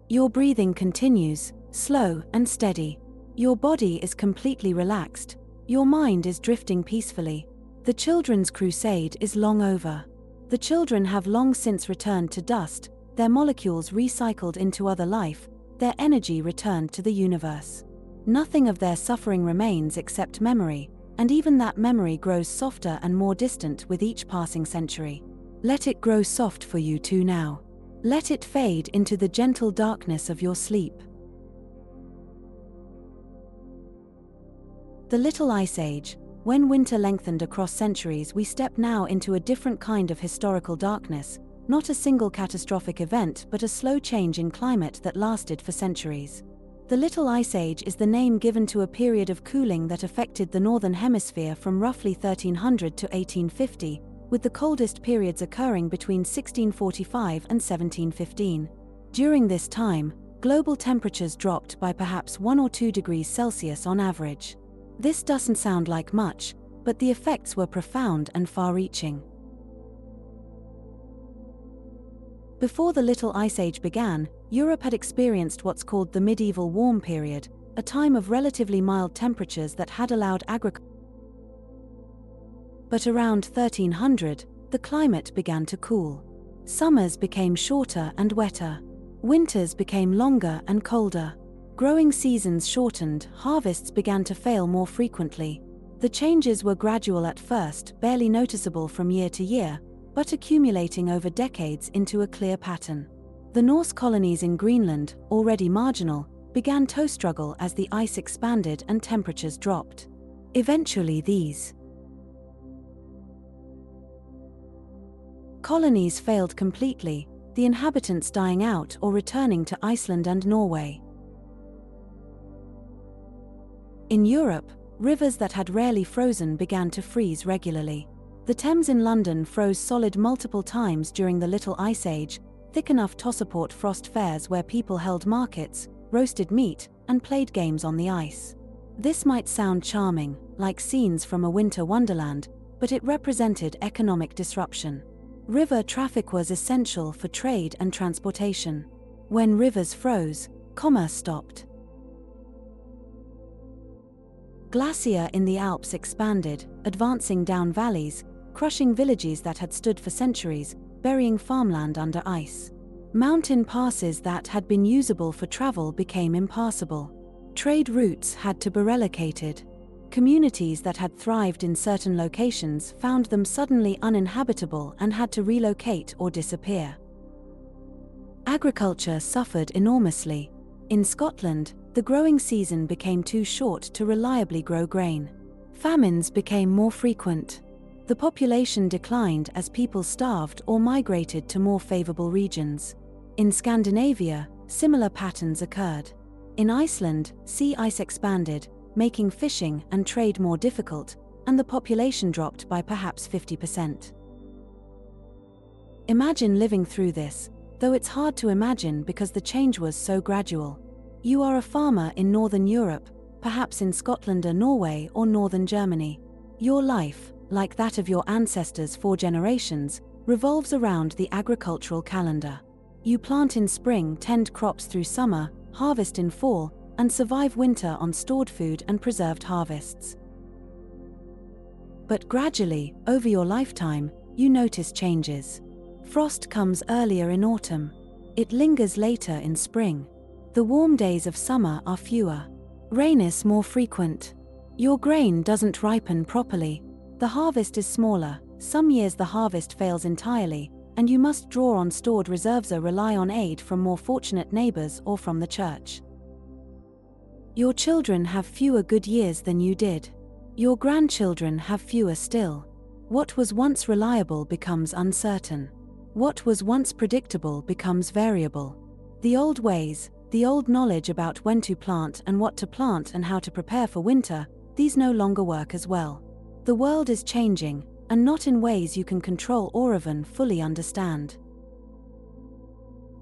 Your breathing continues, slow and steady. Your body is completely relaxed. Your mind is drifting peacefully. The children's crusade is long over. The children have long since returned to dust, their molecules recycled into other life, their energy returned to the universe. Nothing of their suffering remains except memory, and even that memory grows softer and more distant with each passing century. Let it grow soft for you too now. Let it fade into the gentle darkness of your sleep. The Little Ice Age. When winter lengthened across centuries, we step now into a different kind of historical darkness, not a single catastrophic event but a slow change in climate that lasted for centuries. The Little Ice Age is the name given to a period of cooling that affected the Northern Hemisphere from roughly 1300 to 1850, with the coldest periods occurring between 1645 and 1715. During this time, global temperatures dropped by perhaps 1 or 2 degrees Celsius on average. This doesn't sound like much, but the effects were profound and far-reaching. Before the Little Ice Age began, Europe had experienced what's called the medieval warm period, a time of relatively mild temperatures that had allowed agriculture. But around 1300, the climate began to cool. Summers became shorter and wetter. Winters became longer and colder. Growing seasons shortened, harvests began to fail more frequently. The changes were gradual at first, barely noticeable from year to year, but accumulating over decades into a clear pattern. The Norse colonies in Greenland, already marginal, began to struggle as the ice expanded and temperatures dropped. Eventually these colonies failed completely, the inhabitants dying out or returning to Iceland and Norway. In Europe, rivers that had rarely frozen began to freeze regularly. The Thames in London froze solid multiple times during the Little Ice Age, thick enough to support frost fairs where people held markets, roasted meat, and played games on the ice. This might sound charming, like scenes from a winter wonderland, but it represented economic disruption. River traffic was essential for trade and transportation. When rivers froze, commerce stopped. Glacier in the Alps expanded, advancing down valleys, crushing villages that had stood for centuries, burying farmland under ice. Mountain passes that had been usable for travel became impassable. Trade routes had to be relocated. Communities that had thrived in certain locations found them suddenly uninhabitable and had to relocate or disappear. Agriculture suffered enormously. In Scotland, the growing season became too short to reliably grow grain. Famines became more frequent. The population declined as people starved or migrated to more favorable regions. In Scandinavia, similar patterns occurred. In Iceland, sea ice expanded, making fishing and trade more difficult, and the population dropped by perhaps 50%. Imagine living through this, though it's hard to imagine because the change was so gradual. You are a farmer in Northern Europe, perhaps in Scotland or Norway or Northern Germany. Your life, like that of your ancestors 4 generations, revolves around the agricultural calendar. You plant in spring, tend crops through summer, harvest in fall, and survive winter on stored food and preserved harvests. But gradually, over your lifetime, you notice changes. Frost comes earlier in autumn. It lingers later in spring. The warm days of summer are fewer. Rain is more frequent. Your grain doesn't ripen properly. The harvest is smaller. Some years the harvest fails entirely, and you must draw on stored reserves or rely on aid from more fortunate neighbors or from the church. Your children have fewer good years than you did. Your grandchildren have fewer still. What was once reliable becomes uncertain. What was once predictable becomes variable. The old ways, the old knowledge about when to plant and what to plant and how to prepare for winter, these no longer work as well. The world is changing, and not in ways you can control or even fully understand.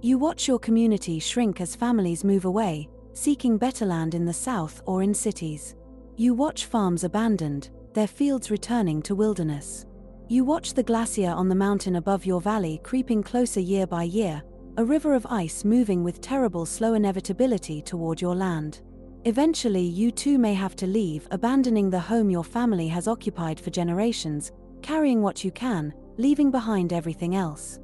You watch your community shrink as families move away, seeking better land in the south or in cities. You watch farms abandoned, their fields returning to wilderness. You watch the glacier on the mountain above your valley creeping closer year by year, a river of ice moving with terrible slow inevitability toward your land. Eventually you too may have to leave, abandoning the home your family has occupied for generations, carrying what you can, leaving behind everything else.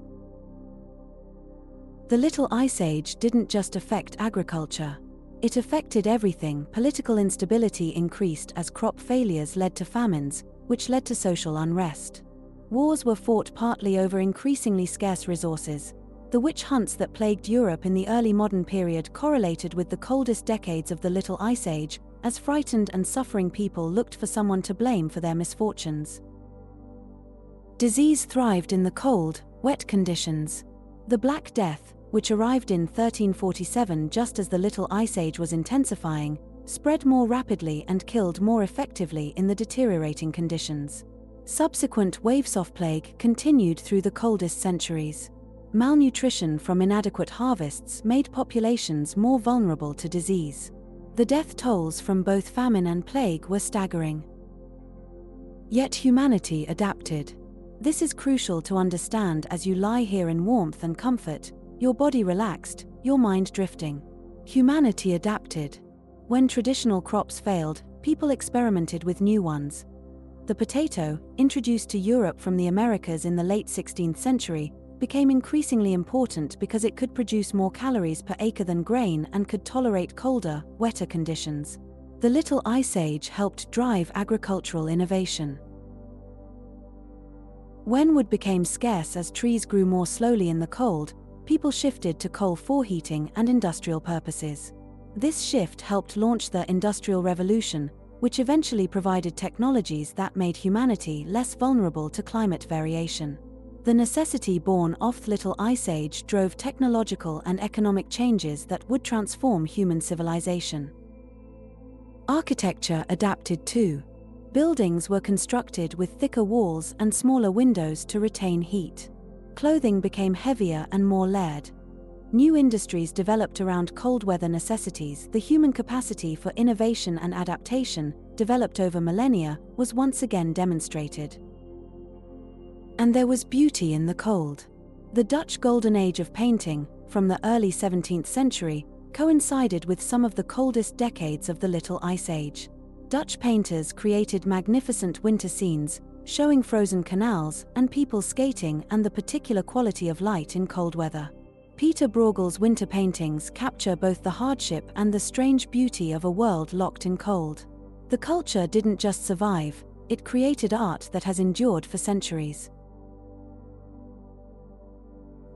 The Little Ice Age didn't just affect agriculture. It affected everything. Political instability increased as crop failures led to famines, which led to social unrest. Wars were fought partly over increasingly scarce resources. The witch hunts that plagued Europe in the early modern period correlated with the coldest decades of the Little Ice Age, as frightened and suffering people looked for someone to blame for their misfortunes. Disease thrived in the cold, wet conditions. The Black Death, which arrived in 1347 just as the Little Ice Age was intensifying, spread more rapidly and killed more effectively in the deteriorating conditions. Subsequent waves of plague continued through the coldest centuries. Malnutrition from inadequate harvests made populations more vulnerable to disease. The death tolls from both famine and plague were staggering. Yet humanity adapted. This is crucial to understand as you lie here in warmth and comfort, your body relaxed, your mind drifting. Humanity adapted. When traditional crops failed, people experimented with new ones. The potato, introduced to Europe from the Americas in the late 16th century, became increasingly important because it could produce more calories per acre than grain and could tolerate colder, wetter conditions. The Little Ice Age helped drive agricultural innovation. When wood became scarce as trees grew more slowly in the cold, people shifted to coal for heating and industrial purposes. This shift helped launch the Industrial Revolution, which eventually provided technologies that made humanity less vulnerable to climate variation. The necessity born of the Little Ice Age drove technological and economic changes that would transform human civilization. Architecture adapted too. Buildings were constructed with thicker walls and smaller windows to retain heat. Clothing became heavier and more layered. New industries developed around cold weather necessities. The human capacity for innovation and adaptation, developed over millennia, was once again demonstrated. And there was beauty in the cold. The Dutch Golden Age of painting, from the early 17th century, coincided with some of the coldest decades of the Little Ice Age. Dutch painters created magnificent winter scenes, showing frozen canals and people skating and the particular quality of light in cold weather. Peter Bruegel's winter paintings capture both the hardship and the strange beauty of a world locked in cold. The culture didn't just survive, it created art that has endured for centuries.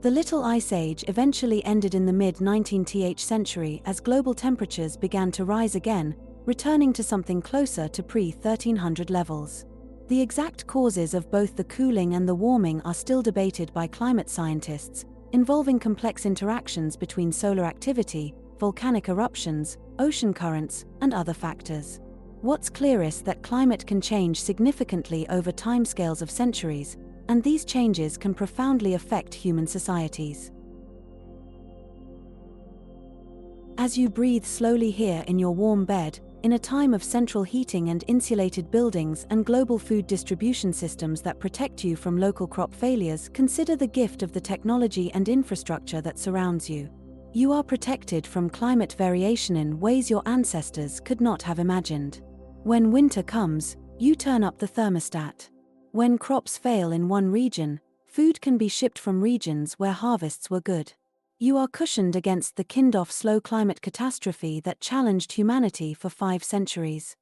The Little Ice Age eventually ended in the mid-19th century as global temperatures began to rise again, returning to something closer to pre-1300 levels. The exact causes of both the cooling and the warming are still debated by climate scientists, involving complex interactions between solar activity, volcanic eruptions, ocean currents, and other factors. What's clear is that climate can change significantly over timescales of centuries, and these changes can profoundly affect human societies. As you breathe slowly here in your warm bed, in a time of central heating and insulated buildings and global food distribution systems that protect you from local crop failures, consider the gift of the technology and infrastructure that surrounds you. You are protected from climate variation in ways your ancestors could not have imagined. When winter comes, you turn up the thermostat. When crops fail in one region, food can be shipped from regions where harvests were good. You are cushioned against the kind-of slow climate catastrophe that challenged humanity for 5 centuries.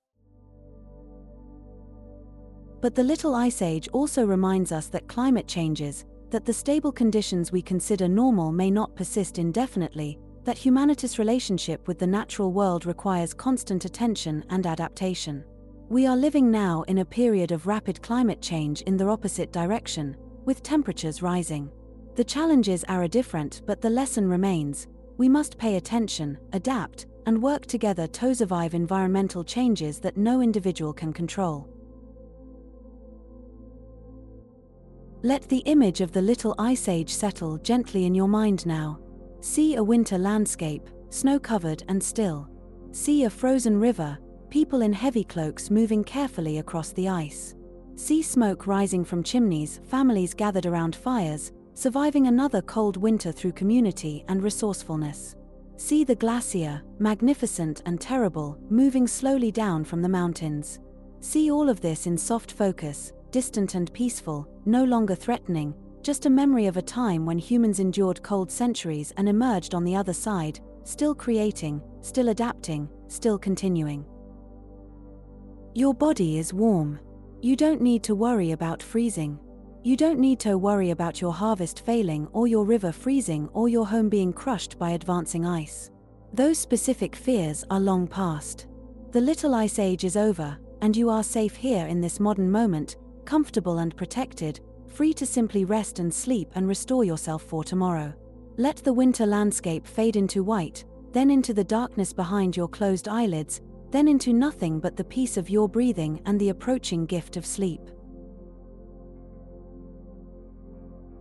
But the Little Ice Age also reminds us that climate changes, that the stable conditions we consider normal may not persist indefinitely, that humanity's relationship with the natural world requires constant attention and adaptation. We are living now in a period of rapid climate change in the opposite direction, with temperatures rising. The challenges are different, but the lesson remains: we must pay attention, adapt, and work together to survive environmental changes that no individual can control. Let the image of the Little Ice Age settle gently in your mind now. See a winter landscape, snow-covered and still. See a frozen river, people in heavy cloaks moving carefully across the ice. See smoke rising from chimneys, families gathered around fires, surviving another cold winter through community and resourcefulness. See the glacier, magnificent and terrible, moving slowly down from the mountains. See all of this in soft focus, distant and peaceful, no longer threatening, just a memory of a time when humans endured cold centuries and emerged on the other side, still creating, still adapting, still continuing. Your body is warm. You don't need to worry about freezing. You don't need to worry about your harvest failing or your river freezing or your home being crushed by advancing ice. Those specific fears are long past. The Little Ice Age is over, and you are safe here in this modern moment, comfortable and protected, free to simply rest and sleep and restore yourself for tomorrow. Let the winter landscape fade into white, then into the darkness behind your closed eyelids, then into nothing but the peace of your breathing and the approaching gift of sleep.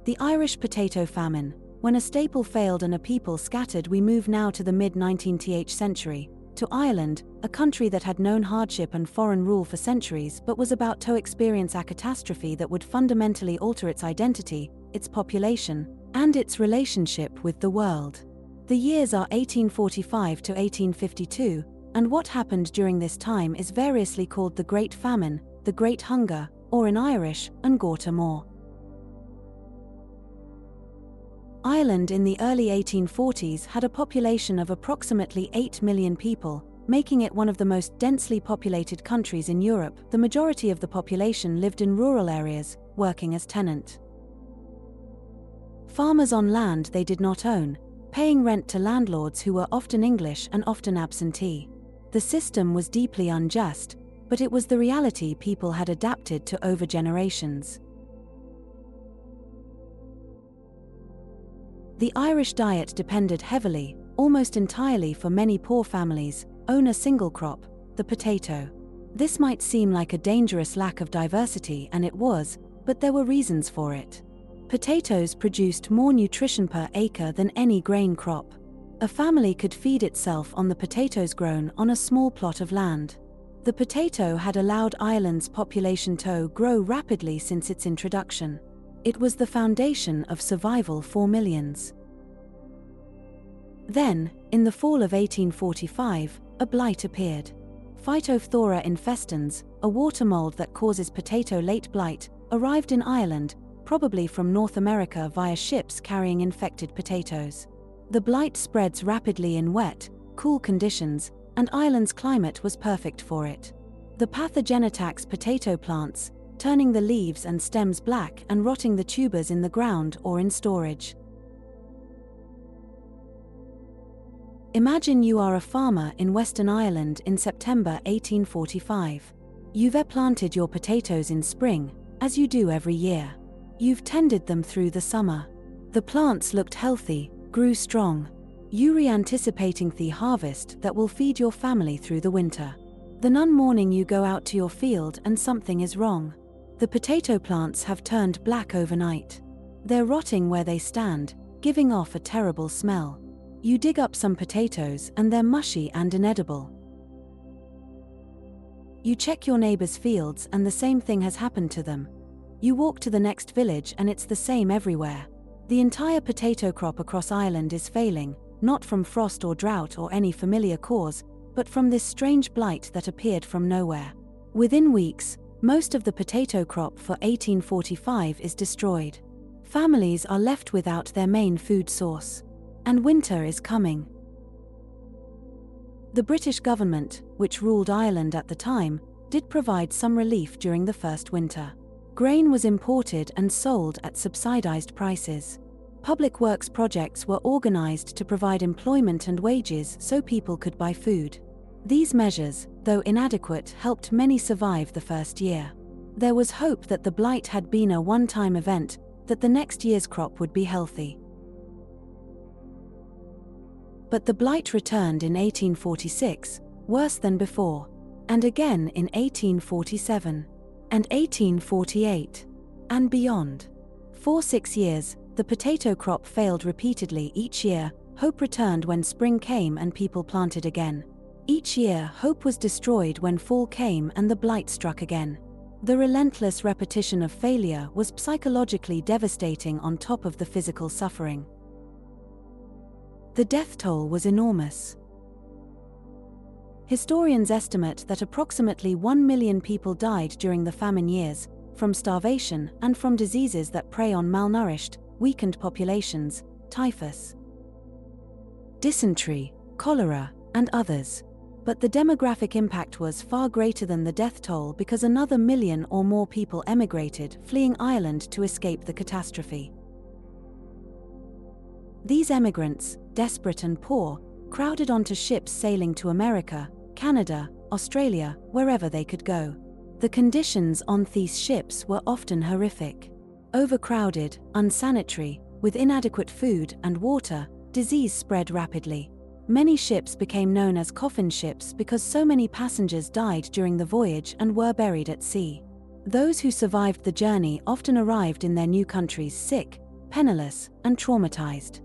The Irish potato famine. When a staple failed and a people scattered, we move now to the mid-19th century, to Ireland, a country that had known hardship and foreign rule for centuries but was about to experience a catastrophe that would fundamentally alter its identity, its population, and its relationship with the world. The years are 1845 to 1852, and what happened during this time is variously called the Great Famine, the Great Hunger, or in Irish, An Gorta Mór. Ireland in the early 1840s had a population of approximately 8 million people, making it one of the most densely populated countries in Europe. The majority of the population lived in rural areas, working as tenant farmers on land they did not own, paying rent to landlords who were often English and often absentee. The system was deeply unjust, but it was the reality people had adapted to over generations. The Irish diet depended heavily, almost entirely for many poor families, on a single crop, the potato. This might seem like a dangerous lack of diversity, and it was, but there were reasons for it. Potatoes produced more nutrition per acre than any grain crop. A family could feed itself on the potatoes grown on a small plot of land. The potato had allowed Ireland's population to grow rapidly since its introduction. It was the foundation of survival for millions. Then, in the fall of 1845, a blight appeared. Phytophthora infestans, a water mold that causes potato late blight, arrived in Ireland, probably from North America via ships carrying infected potatoes. The blight spreads rapidly in wet, cool conditions, and Ireland's climate was perfect for it. The pathogen attacks potato plants, turning the leaves and stems black and rotting the tubers in the ground or in storage. Imagine you are a farmer in Western Ireland in September 1845. You've planted your potatoes in spring, as you do every year. You've tended them through the summer. The plants looked healthy, grew strong. You're anticipating the harvest that will feed your family through the winter. Then one morning you go out to your field and something is wrong. The potato plants have turned black overnight. They're rotting where they stand, giving off a terrible smell. You dig up some potatoes and they're mushy and inedible. You check your neighbor's fields and the same thing has happened to them. You walk to the next village and it's the same everywhere. The entire potato crop across Ireland is failing, not from frost or drought or any familiar cause, but from this strange blight that appeared from nowhere. Within weeks, most of the potato crop for 1845 is destroyed. Families are left without their main food source. And winter is coming. The British government, which ruled Ireland at the time, did provide some relief during the first winter. Grain was imported and sold at subsidized prices. Public works projects were organized to provide employment and wages so people could buy food. These measures, though inadequate, helped many survive the first year. There was hope that the blight had been a one-time event, that the next year's crop would be healthy. But the blight returned in 1846, worse than before, and again in 1847, and 1848, and beyond. For 6 years, the potato crop failed repeatedly each year. Hope returned when spring came and people planted again. Each year, hope was destroyed when fall came and the blight struck again. The relentless repetition of failure was psychologically devastating on top of the physical suffering. The death toll was enormous. Historians estimate that approximately 1 million people died during the famine years, from starvation and from diseases that prey on malnourished, weakened populations, typhus, dysentery, cholera, and others. But the demographic impact was far greater than the death toll because another million or more people emigrated, fleeing Ireland to escape the catastrophe. These emigrants, desperate and poor, crowded onto ships sailing to America, Canada, Australia, wherever they could go. The conditions on these ships were often horrific. Overcrowded, unsanitary, with inadequate food and water, disease spread rapidly. Many ships became known as coffin ships because so many passengers died during the voyage and were buried at sea. Those who survived the journey often arrived in their new countries sick, penniless, and traumatized.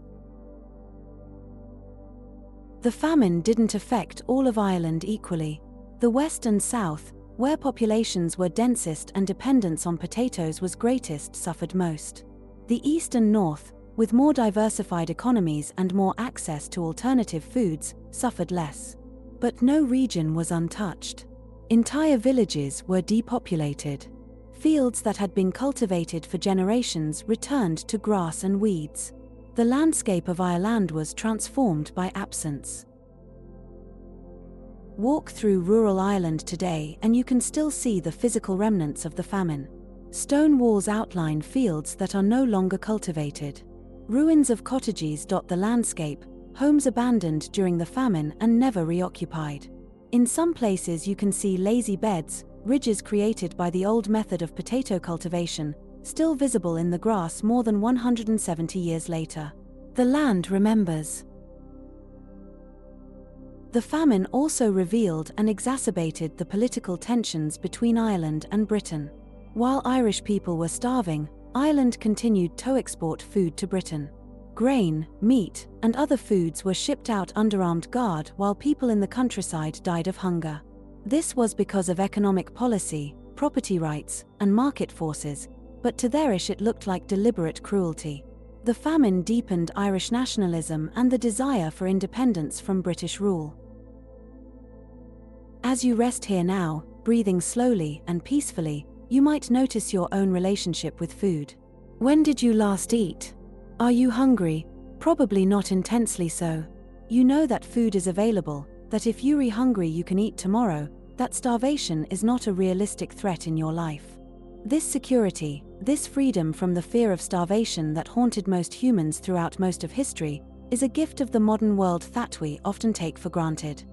The famine didn't affect all of Ireland equally. The west and south, where populations were densest and dependence on potatoes was greatest, suffered most. The east and north, with more diversified economies and more access to alternative foods, suffered less. But no region was untouched. Entire villages were depopulated. Fields that had been cultivated for generations returned to grass and weeds. The landscape of Ireland was transformed by absence. Walk through rural Ireland today and you can still see the physical remnants of the famine. Stone walls outline fields that are no longer cultivated. Ruins of cottages dot the landscape, homes abandoned during the famine and never reoccupied. In some places you can see lazy beds, ridges created by the old method of potato cultivation, still visible in the grass more than 170 years later. The land remembers. The famine also revealed and exacerbated the political tensions between Ireland and Britain. While Irish people were starving, Ireland continued to export food to Britain. Grain, meat, and other foods were shipped out under armed guard while people in the countryside died of hunger. This was because of economic policy, property rights, and market forces, but to the Irish it looked like deliberate cruelty. The famine deepened Irish nationalism and the desire for independence from British rule. As you rest here now, breathing slowly and peacefully, you might notice your own relationship with food. When did you last eat? Are you hungry? Probably not intensely so. You know that food is available, that if you're hungry you can eat tomorrow, that starvation is not a realistic threat in your life. This security, this freedom from the fear of starvation that haunted most humans throughout most of history, is a gift of the modern world that we often take for granted.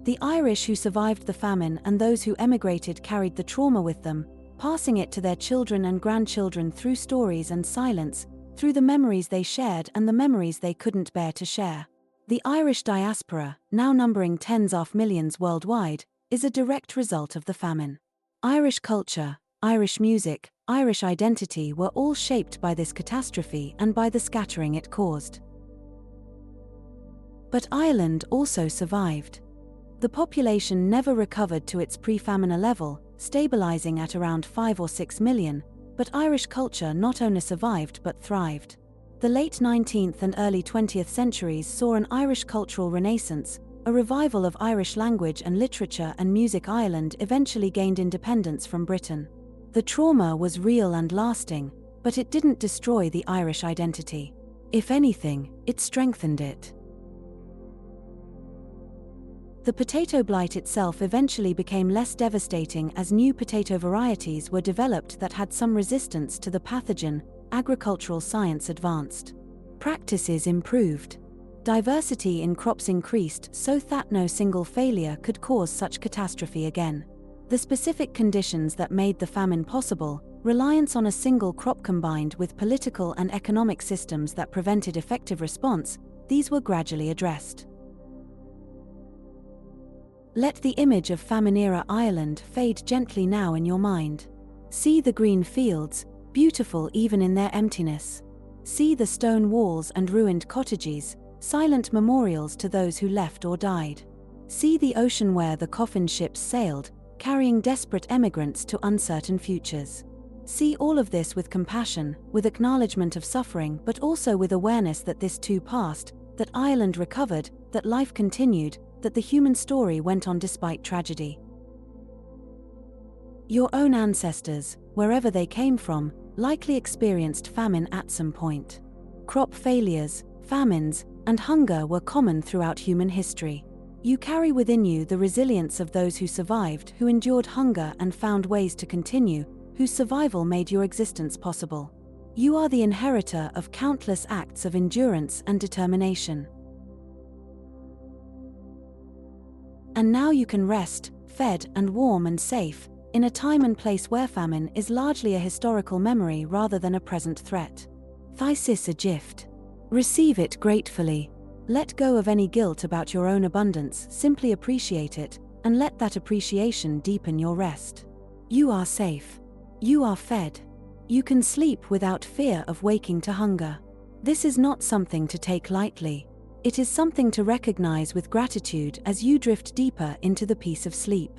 The Irish who survived the famine and those who emigrated carried the trauma with them, passing it to their children and grandchildren through stories and silence, through the memories they shared and the memories they couldn't bear to share. The Irish diaspora, now numbering tens of millions worldwide, is a direct result of the famine. Irish culture, Irish music, Irish identity were all shaped by this catastrophe and by the scattering it caused. But Ireland also survived. The population never recovered to its pre-famine level, stabilizing at around 5 or 6 million, but Irish culture not only survived but thrived. The late 19th and early 20th centuries saw an Irish cultural renaissance, a revival of Irish language and literature and music. Ireland eventually gained independence from Britain. The trauma was real and lasting, but it didn't destroy the Irish identity. If anything, it strengthened it. The potato blight itself eventually became less devastating as new potato varieties were developed that had some resistance to the pathogen. Agricultural science advanced. Practices improved. Diversity in crops increased so that no single failure could cause such catastrophe again. The specific conditions that made the famine possible, reliance on a single crop combined with political and economic systems that prevented effective response, these were gradually addressed. Let the image of famine-era Ireland fade gently now in your mind. See the green fields, beautiful even in their emptiness. See the stone walls and ruined cottages, silent memorials to those who left or died. See the ocean where the coffin ships sailed, carrying desperate emigrants to uncertain futures. See all of this with compassion, with acknowledgement of suffering, but also with awareness that this too passed, that Ireland recovered, that life continued, that the human story went on despite tragedy. Your own ancestors, wherever they came from, likely experienced famine at some point. Crop failures, famines, and hunger were common throughout human history. You carry within you the resilience of those who survived, who endured hunger and found ways to continue, whose survival made your existence possible. You are the inheritor of countless acts of endurance and determination. And now you can rest, fed and warm and safe, in a time and place where famine is largely a historical memory rather than a present threat. This a gift. Receive it gratefully. Let go of any guilt about your own abundance, simply appreciate it, and let that appreciation deepen your rest. You are safe. You are fed. You can sleep without fear of waking to hunger. This is not something to take lightly. It is something to recognize with gratitude as you drift deeper into the peace of sleep.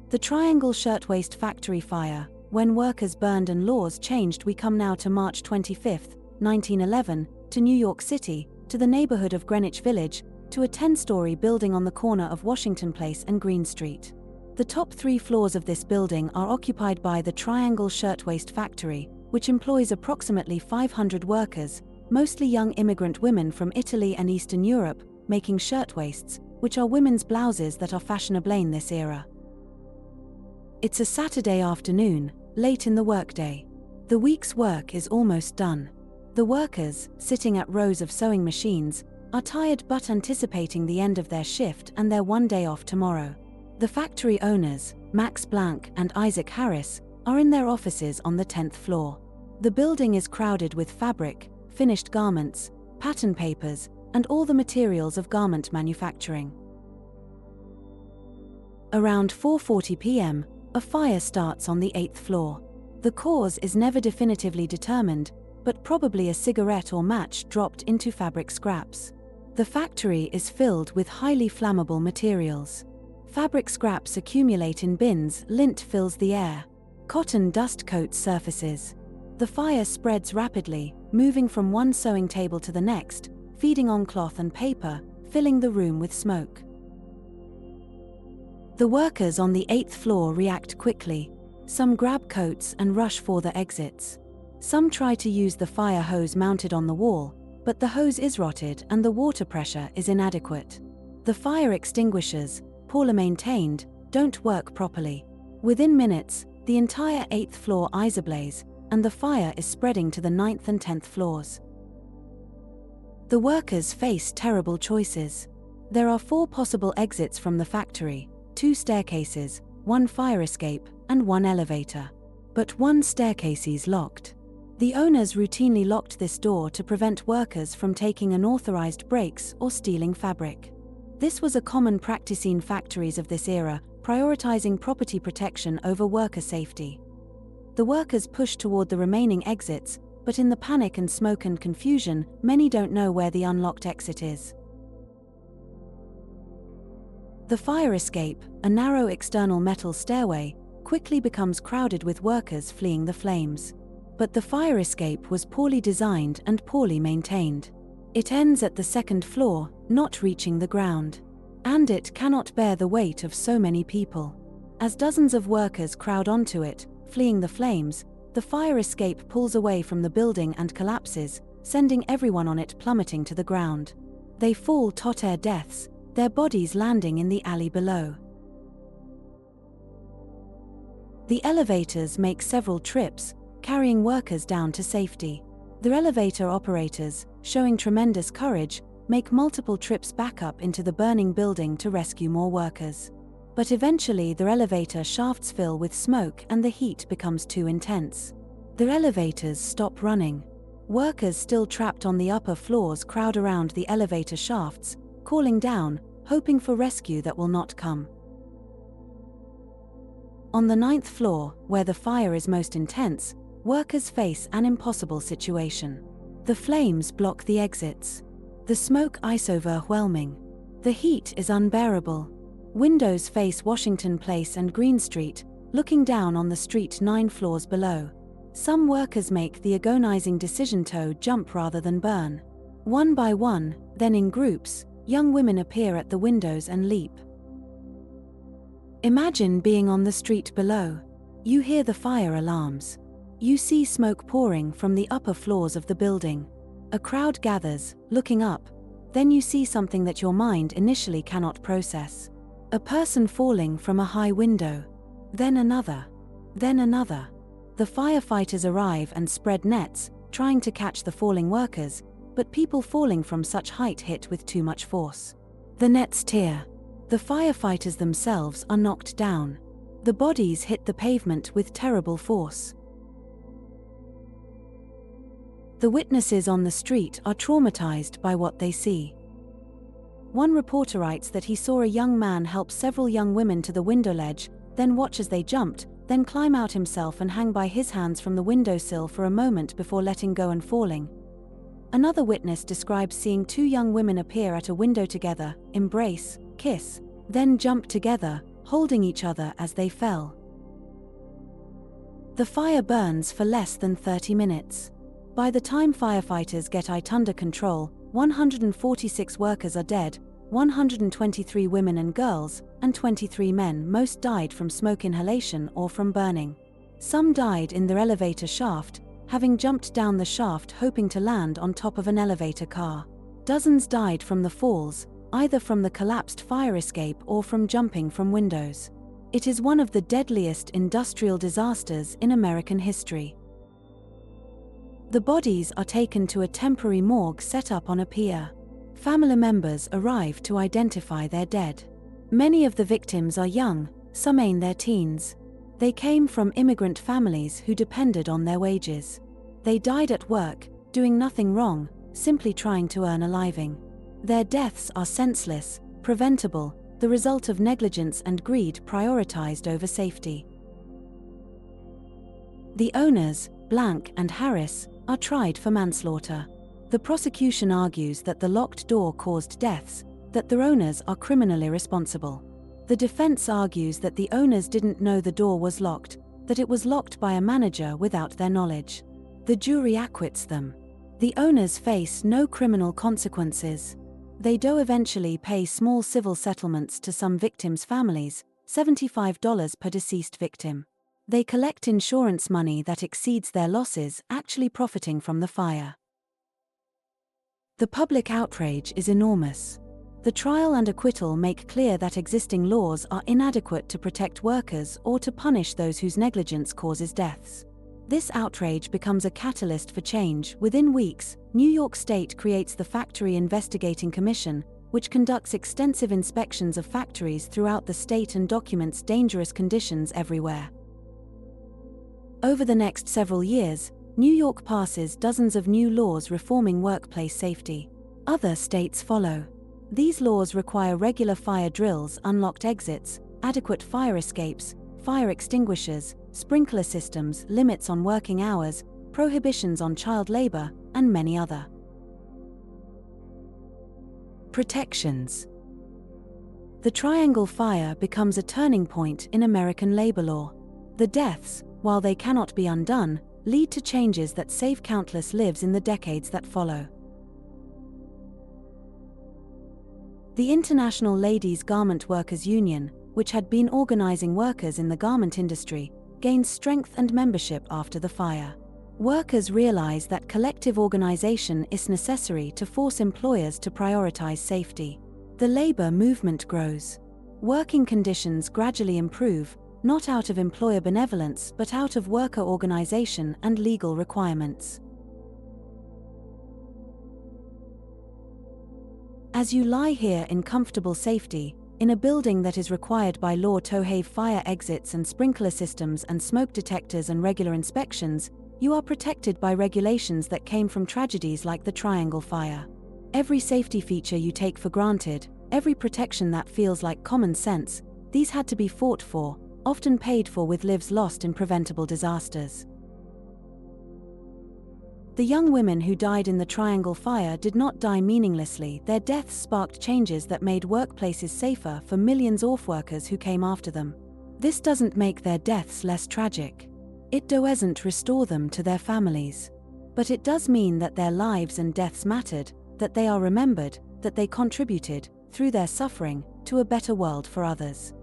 The Triangle Shirtwaist Factory fire, when workers burned and laws changed. We come now to March 25, 1911, to New York City, to the neighborhood of Greenwich Village, to a 10-story building on the corner of Washington Place and Green Street. The top 3 floors of this building are occupied by the Triangle Shirtwaist Factory, which employs approximately 500 workers, mostly young immigrant women from Italy and Eastern Europe, making shirtwaists, which are women's blouses that are fashionable in this era. It's a Saturday afternoon, late in the workday. The week's work is almost done. The workers, sitting at rows of sewing machines, are tired but anticipating the end of their shift and their one day off tomorrow. The factory owners, Max Blank and Isaac Harris, are in their offices on the 10th floor. The building is crowded with fabric, finished garments, pattern papers, and all the materials of garment manufacturing. Around 4:40 p.m., a fire starts on the 8th floor. The cause is never definitively determined, but probably a cigarette or match dropped into fabric scraps. The factory is filled with highly flammable materials. Fabric scraps accumulate in bins, lint fills the air. Cotton dust coats surfaces. The fire spreads rapidly, moving from one sewing table to the next, feeding on cloth and paper, filling the room with smoke. The workers on the 8th floor react quickly. Some grab coats and rush for the exits. Some try to use the fire hose mounted on the wall, but the hose is rotted and the water pressure is inadequate. The fire extinguishers, poorly maintained, don't work properly. Within minutes, the entire 8th floor is ablaze, and the fire is spreading to the 9th and 10th floors. The workers face terrible choices. There are 4 possible exits from the factory, 2 staircases, 1 fire escape, and 1 elevator. But one staircase is locked. The owners routinely locked this door to prevent workers from taking unauthorized breaks or stealing fabric. This was a common practice in factories of this era, prioritizing property protection over worker safety. The workers push toward the remaining exits, but in the panic and smoke and confusion, many don't know where the unlocked exit is. The fire escape, a narrow external metal stairway, quickly becomes crowded with workers fleeing the flames. But the fire escape was poorly designed and poorly maintained. It ends at the 2nd floor, not reaching the ground. And it cannot bear the weight of so many people. As dozens of workers crowd onto it, fleeing the flames, the fire escape pulls away from the building and collapses, sending everyone on it plummeting to the ground. They fall tot-air deaths, their bodies landing in the alley below. The elevators make several trips, carrying workers down to safety. The elevator operators, showing tremendous courage, make multiple trips back up into the burning building to rescue more workers. But eventually the elevator shafts fill with smoke and the heat becomes too intense. The elevators stop running. Workers still trapped on the upper floors crowd around the elevator shafts, calling down, hoping for rescue that will not come. On the 9th floor, where the fire is most intense, workers face an impossible situation. The flames block the exits. The smoke is overwhelming. The heat is unbearable. Windows face Washington Place and Green Street, looking down on the street 9 floors below. Some workers make the agonizing decision to jump rather than burn. One by one, then in groups, young women appear at the windows and leap. Imagine being on the street below. You hear the fire alarms. You see smoke pouring from the upper floors of the building. A crowd gathers, looking up. Then you see something that your mind initially cannot process. A person falling from a high window. Then another. Then another. The firefighters arrive and spread nets, trying to catch the falling workers, but people falling from such height hit with too much force. The nets tear. The firefighters themselves are knocked down. The bodies hit the pavement with terrible force. The witnesses on the street are traumatized by what they see. One reporter writes that he saw a young man help several young women to the window ledge, then watch as they jumped, then climb out himself and hang by his hands from the windowsill for a moment before letting go and falling. Another witness describes seeing 2 young women appear at a window together, embrace, kiss, then jump together, holding each other as they fell. The fire burns for less than 30 minutes. By the time firefighters get it under control, 146 workers are dead, 123 women and girls, and 23 men. Most died from smoke inhalation or from burning. Some died in their elevator shaft, having jumped down the shaft hoping to land on top of an elevator car. Dozens died from the falls, either from the collapsed fire escape or from jumping from windows. It is one of the deadliest industrial disasters in American history. The bodies are taken to a temporary morgue set up on a pier. Family members arrive to identify their dead. Many of the victims are young, some in their teens. They came from immigrant families who depended on their wages. They died at work, doing nothing wrong, simply trying to earn a living. Their deaths are senseless, preventable, the result of negligence and greed prioritized over safety. The owners, Blank and Harris, are tried for manslaughter. The prosecution argues that the locked door caused deaths, that the owners are criminally responsible. The defense argues that the owners didn't know the door was locked, that it was locked by a manager without their knowledge. The jury acquits them. The owners face no criminal consequences. They do eventually pay small civil settlements to some victims' families, $75 per deceased victim. They collect insurance money that exceeds their losses, actually profiting from the fire. The public outrage is enormous. The trial and acquittal make clear that existing laws are inadequate to protect workers or to punish those whose negligence causes deaths. This outrage becomes a catalyst for change. Within weeks, New York State creates the Factory Investigating Commission, which conducts extensive inspections of factories throughout the state and documents dangerous conditions everywhere. Over the next several years, New York passes dozens of new laws reforming workplace safety. Other states follow. These laws require regular fire drills, unlocked exits, adequate fire escapes, fire extinguishers, sprinkler systems, limits on working hours, prohibitions on child labor, and many other protections. The Triangle Fire becomes a turning point in American labor law. The deaths, while they cannot be undone, lead to changes that save countless lives in the decades that follow. The International Ladies Garment Workers Union, which had been organizing workers in the garment industry, gained strength and membership after the fire. Workers realize that collective organization is necessary to force employers to prioritize safety. The labor movement grows. Working conditions gradually improve, not out of employer benevolence but out of worker organization and legal requirements. As you lie here in comfortable safety, in a building that is required by law to have fire exits and sprinkler systems and smoke detectors and regular inspections, you are protected by regulations that came from tragedies like the Triangle Fire. Every safety feature you take for granted, every protection that feels like common sense, these had to be fought for, often paid for with lives lost in preventable disasters. The young women who died in the Triangle Fire did not die meaninglessly. Their deaths sparked changes that made workplaces safer for millions of workers who came after them. This doesn't make their deaths less tragic. It doesn't restore them to their families. But it does mean that their lives and deaths mattered, that they are remembered, that they contributed, through their suffering, to a better world for others.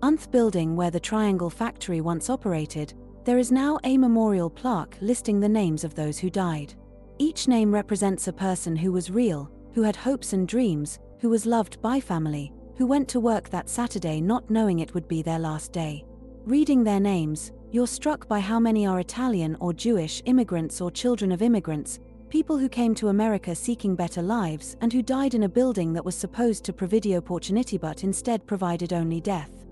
Unth building where the Triangle factory once operated, there is now a memorial plaque listing the names of those who died. Each name represents a person who was real, who had hopes and dreams, who was loved by family, who went to work that Saturday not knowing it would be their last day. Reading their names, you're struck by how many are Italian or Jewish immigrants or children of immigrants, people who came to America seeking better lives and who died in a building that was supposed to provide opportunity but instead provided only death.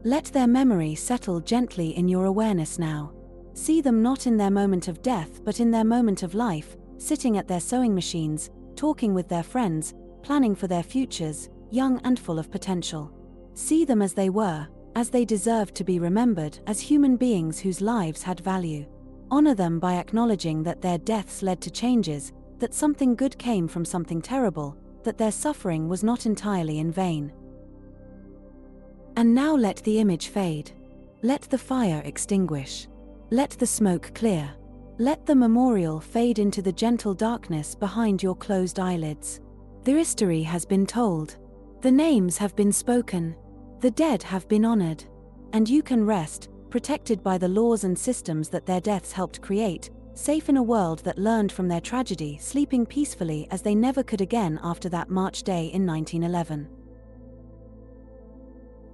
Let their memory settle gently in your awareness now. See them not in their moment of death but in their moment of life, sitting at their sewing machines, talking with their friends, planning for their futures, young and full of potential. See them as they were, as they deserved to be remembered, as human beings whose lives had value. Honor them by acknowledging that their deaths led to changes, that something good came from something terrible, that their suffering was not entirely in vain. And now let the image fade. Let the fire extinguish. Let the smoke clear. Let the memorial fade into the gentle darkness behind your closed eyelids. The history has been told. The names have been spoken. The dead have been honored. And you can rest, protected by the laws and systems that their deaths helped create, safe in a world that learned from their tragedy, sleeping peacefully as they never could again after that March day in 1911.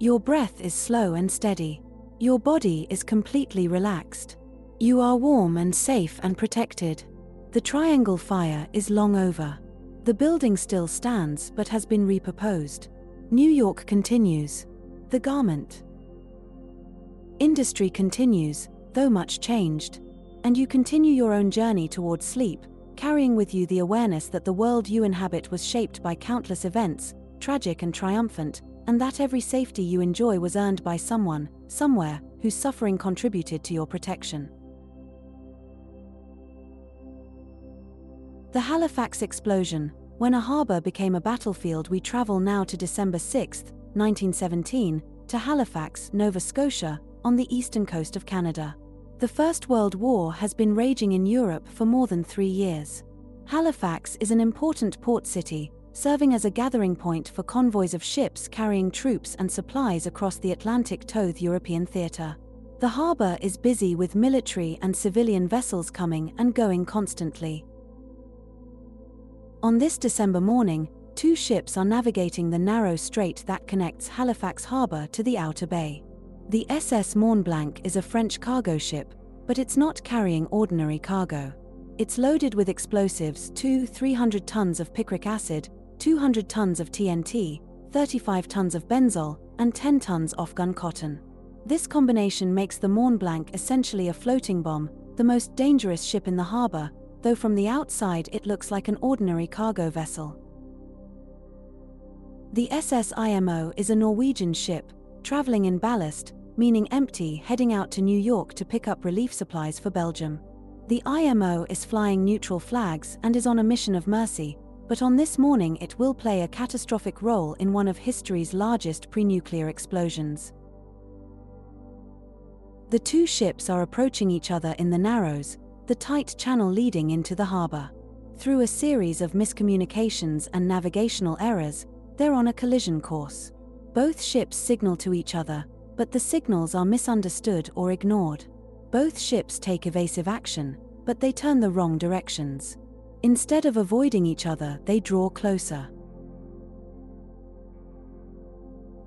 Your breath is slow and steady. Your body is completely relaxed. You are warm and safe and protected. The Triangle Fire is long over. The building still stands but has been repurposed. New York continues. The garment industry continues, though much changed. And you continue your own journey towards sleep, carrying with you the awareness that the world you inhabit was shaped by countless events, tragic and triumphant, and that every safety you enjoy was earned by someone, somewhere, whose suffering contributed to your protection. The Halifax explosion. When a harbour became a battlefield, we travel now to December 6, 1917, to Halifax, Nova Scotia, on the eastern coast of Canada. The First World War has been raging in Europe for more than 3 years. Halifax is an important port city, serving as a gathering point for convoys of ships carrying troops and supplies across the Atlantic to the European theatre. The harbour is busy with military and civilian vessels coming and going constantly. On this December morning, 2 ships are navigating the narrow strait that connects Halifax harbour to the Outer Bay. The SS Mont Blanc is a French cargo ship, but it's not carrying ordinary cargo. It's loaded with explosives: 300 tons of picric acid, 200 tons of TNT, 35 tons of benzol, and 10 tons of gun cotton. This combination makes the Mont Blanc essentially a floating bomb, the most dangerous ship in the harbour, though from the outside it looks like an ordinary cargo vessel. The SS IMO is a Norwegian ship, travelling in ballast, meaning empty, heading out to New York to pick up relief supplies for Belgium. The IMO is flying neutral flags and is on a mission of mercy, but on this morning it will play a catastrophic role in one of history's largest pre-nuclear explosions. The 2 ships are approaching each other in the Narrows, the tight channel leading into the harbour. Through a series of miscommunications and navigational errors, they're on a collision course. Both ships signal to each other, but the signals are misunderstood or ignored. Both ships take evasive action, but they turn the wrong directions. Instead of avoiding each other, they draw closer.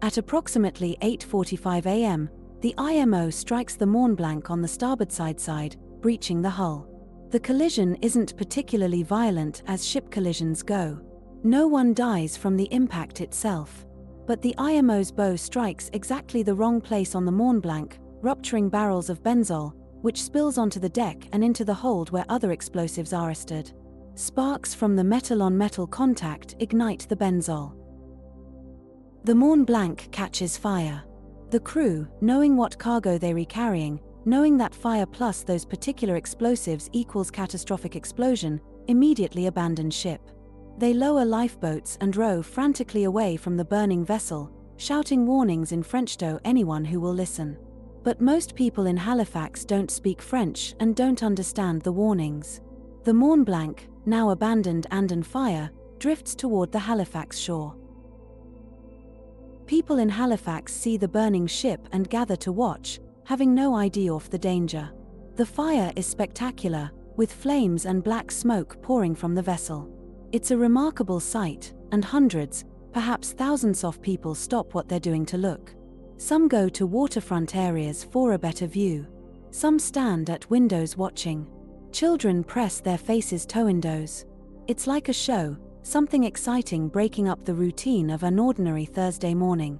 At approximately 8:45 a.m., the IMO strikes the Mont Blanc on the starboard side, breaching the hull. The collision isn't particularly violent as ship collisions go. No one dies from the impact itself. But the IMO's bow strikes exactly the wrong place on the Mont Blanc, rupturing barrels of benzol, which spills onto the deck and into the hold where other explosives are stored. Sparks from the metal-on-metal contact ignite the benzol. The Mont Blanc catches fire. The crew, knowing what cargo they were carrying, knowing that fire plus those particular explosives equals catastrophic explosion, immediately abandon ship. They lower lifeboats and row frantically away from the burning vessel, shouting warnings in French to anyone who will listen. But most people in Halifax don't speak French and don't understand the warnings. The Mont Blanc, now abandoned and on fire, drifts toward the Halifax shore. People in Halifax see the burning ship and gather to watch, having no idea of the danger. The fire is spectacular, with flames and black smoke pouring from the vessel. It's a remarkable sight, and hundreds, perhaps thousands of people stop what they're doing to look. Some go to waterfront areas for a better view. Some stand at windows watching. Children press their faces to windows. It's like a show, something exciting breaking up the routine of an ordinary Thursday morning.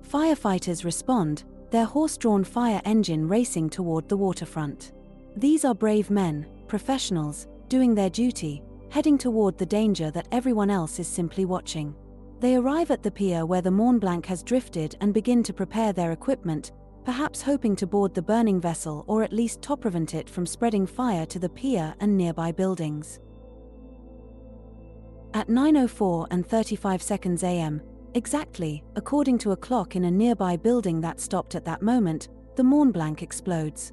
Firefighters respond, their horse-drawn fire engine racing toward the waterfront. These are brave men, professionals, doing their duty, heading toward the danger that everyone else is simply watching. They arrive at the pier where the Mont Blanc has drifted and begin to prepare their equipment, perhaps hoping to board the burning vessel or at least to prevent it from spreading fire to the pier and nearby buildings. At 9:04:35 a.m., exactly, according to a clock in a nearby building that stopped at that moment, the Mont Blanc explodes.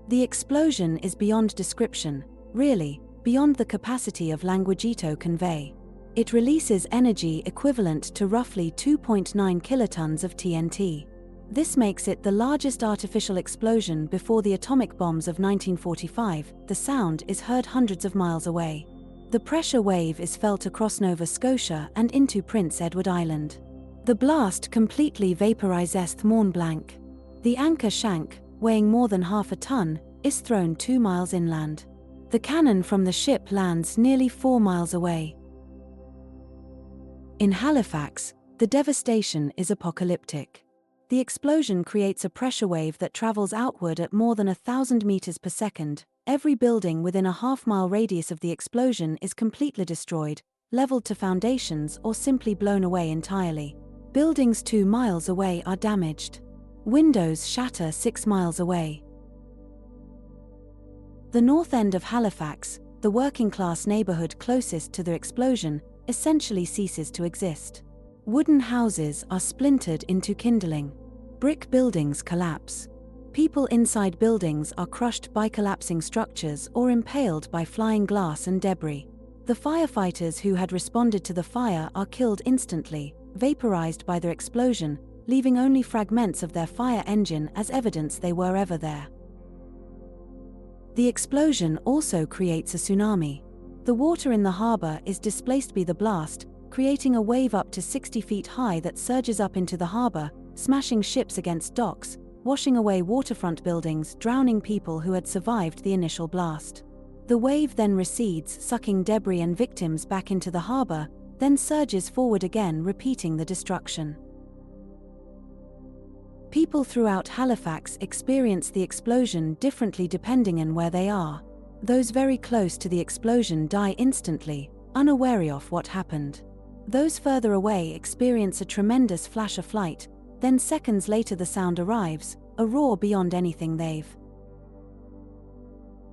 The explosion is beyond description, really, beyond the capacity of language to convey. It releases energy equivalent to roughly 2.9 kilotons of TNT. This makes it the largest artificial explosion before the atomic bombs of 1945. The sound is heard hundreds of miles away. The pressure wave is felt across Nova Scotia and into Prince Edward Island. The blast completely vaporizes the Mont Blanc. The anchor shank, weighing more than half a ton, is thrown 2 miles inland. The cannon from the ship lands nearly 4 miles away. In Halifax, the devastation is apocalyptic. The explosion creates a pressure wave that travels outward at more than 1,000 meters per second. Every building within a half-mile radius of the explosion is completely destroyed, leveled to foundations, or simply blown away entirely. Buildings 2 miles away are damaged. Windows shatter 6 miles away. The north end of Halifax, the working-class neighborhood closest to the explosion, essentially ceases to exist. Wooden houses are splintered into kindling. Brick buildings collapse. People inside buildings are crushed by collapsing structures or impaled by flying glass and debris. The firefighters who had responded to the fire are killed instantly, vaporized by the explosion, leaving only fragments of their fire engine as evidence they were ever there. The explosion also creates a tsunami. The water in the harbor is displaced by the blast, creating a wave up to 60 feet high that surges up into the harbor, smashing ships against docks, washing away waterfront buildings, drowning people who had survived the initial blast. The wave then recedes, sucking debris and victims back into the harbor, then surges forward again, repeating the destruction. People throughout Halifax experience the explosion differently depending on where they are. Those very close to the explosion die instantly, unaware of what happened. Those further away experience a tremendous flash of light, then seconds later the sound arrives, a roar beyond anything they've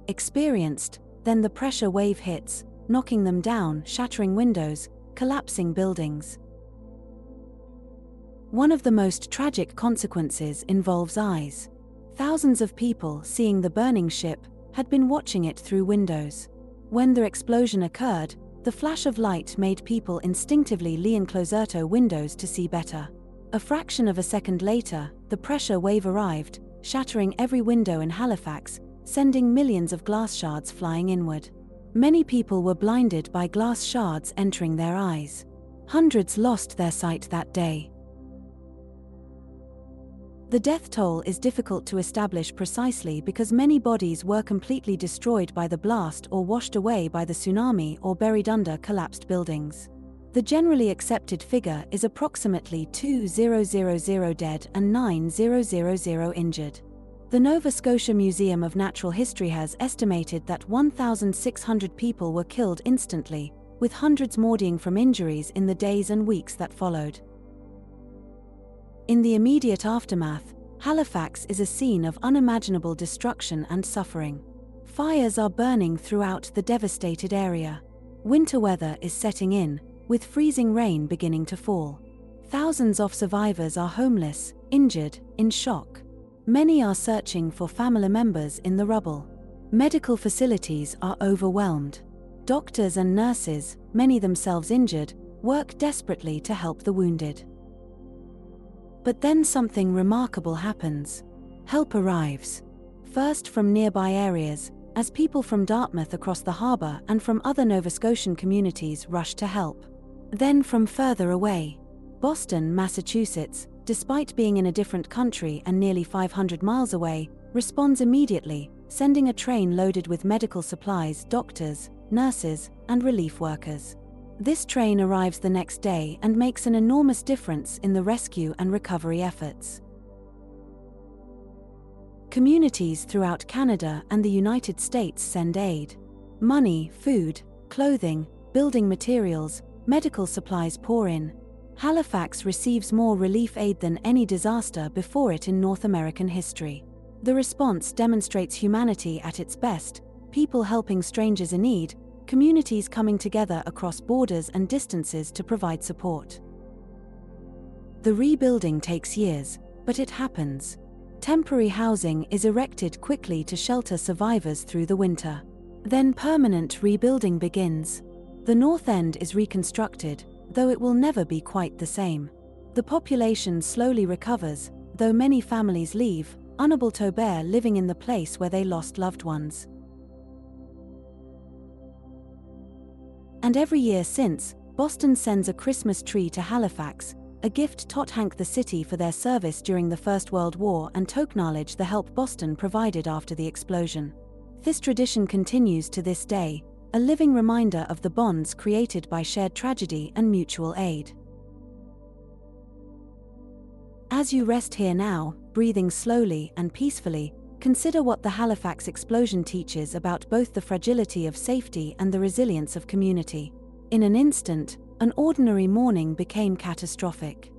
experienced, then the pressure wave hits, knocking them down, shattering windows, collapsing buildings. One of the most tragic consequences involves eyes. Thousands of people, seeing the burning ship, had been watching it through windows. When the explosion occurred, the flash of light made people instinctively lean closer to windows to see better. A fraction of a second later, the pressure wave arrived, shattering every window in Halifax, sending millions of glass shards flying inward. Many people were blinded by glass shards entering their eyes. Hundreds lost their sight that day. The death toll is difficult to establish precisely because many bodies were completely destroyed by the blast or washed away by the tsunami or buried under collapsed buildings. The generally accepted figure is approximately 2,000 dead and 9,000 injured. The Nova Scotia Museum of Natural History has estimated that 1,600 people were killed instantly, with hundreds more dying from injuries in the days and weeks that followed. In the immediate aftermath, Halifax is a scene of unimaginable destruction and suffering. Fires are burning throughout the devastated area. Winter weather is setting in, with freezing rain beginning to fall. Thousands of survivors are homeless, injured, in shock. Many are searching for family members in the rubble. Medical facilities are overwhelmed. Doctors and nurses, many themselves injured, work desperately to help the wounded. But then something remarkable happens. Help arrives. First from nearby areas, as people from Dartmouth across the harbor and from other Nova Scotian communities rush to help. Then from further away. Boston, Massachusetts, despite being in a different country and nearly 500 miles away, responds immediately, sending a train loaded with medical supplies, doctors, nurses, and relief workers. This train arrives the next day and makes an enormous difference in the rescue and recovery efforts. Communities throughout Canada and the United States send aid. Money, food, clothing, building materials, medical supplies pour in. Halifax receives more relief aid than any disaster before it in North American history. The response demonstrates humanity at its best, people helping strangers in need, communities coming together across borders and distances to provide support. The rebuilding takes years, but it happens. Temporary housing is erected quickly to shelter survivors through the winter. Then permanent rebuilding begins. The North End is reconstructed, though it will never be quite the same. The population slowly recovers, though many families leave, unable to bear living in the place where they lost loved ones. And every year since, Boston sends a Christmas tree to Halifax, a gift to thank the city for their service during the First World War and to acknowledge the help Boston provided after the explosion. This tradition continues to this day, a living reminder of the bonds created by shared tragedy and mutual aid. As you rest here now, breathing slowly and peacefully, consider what the Halifax explosion teaches about both the fragility of safety and the resilience of community. In an instant, an ordinary morning became catastrophic.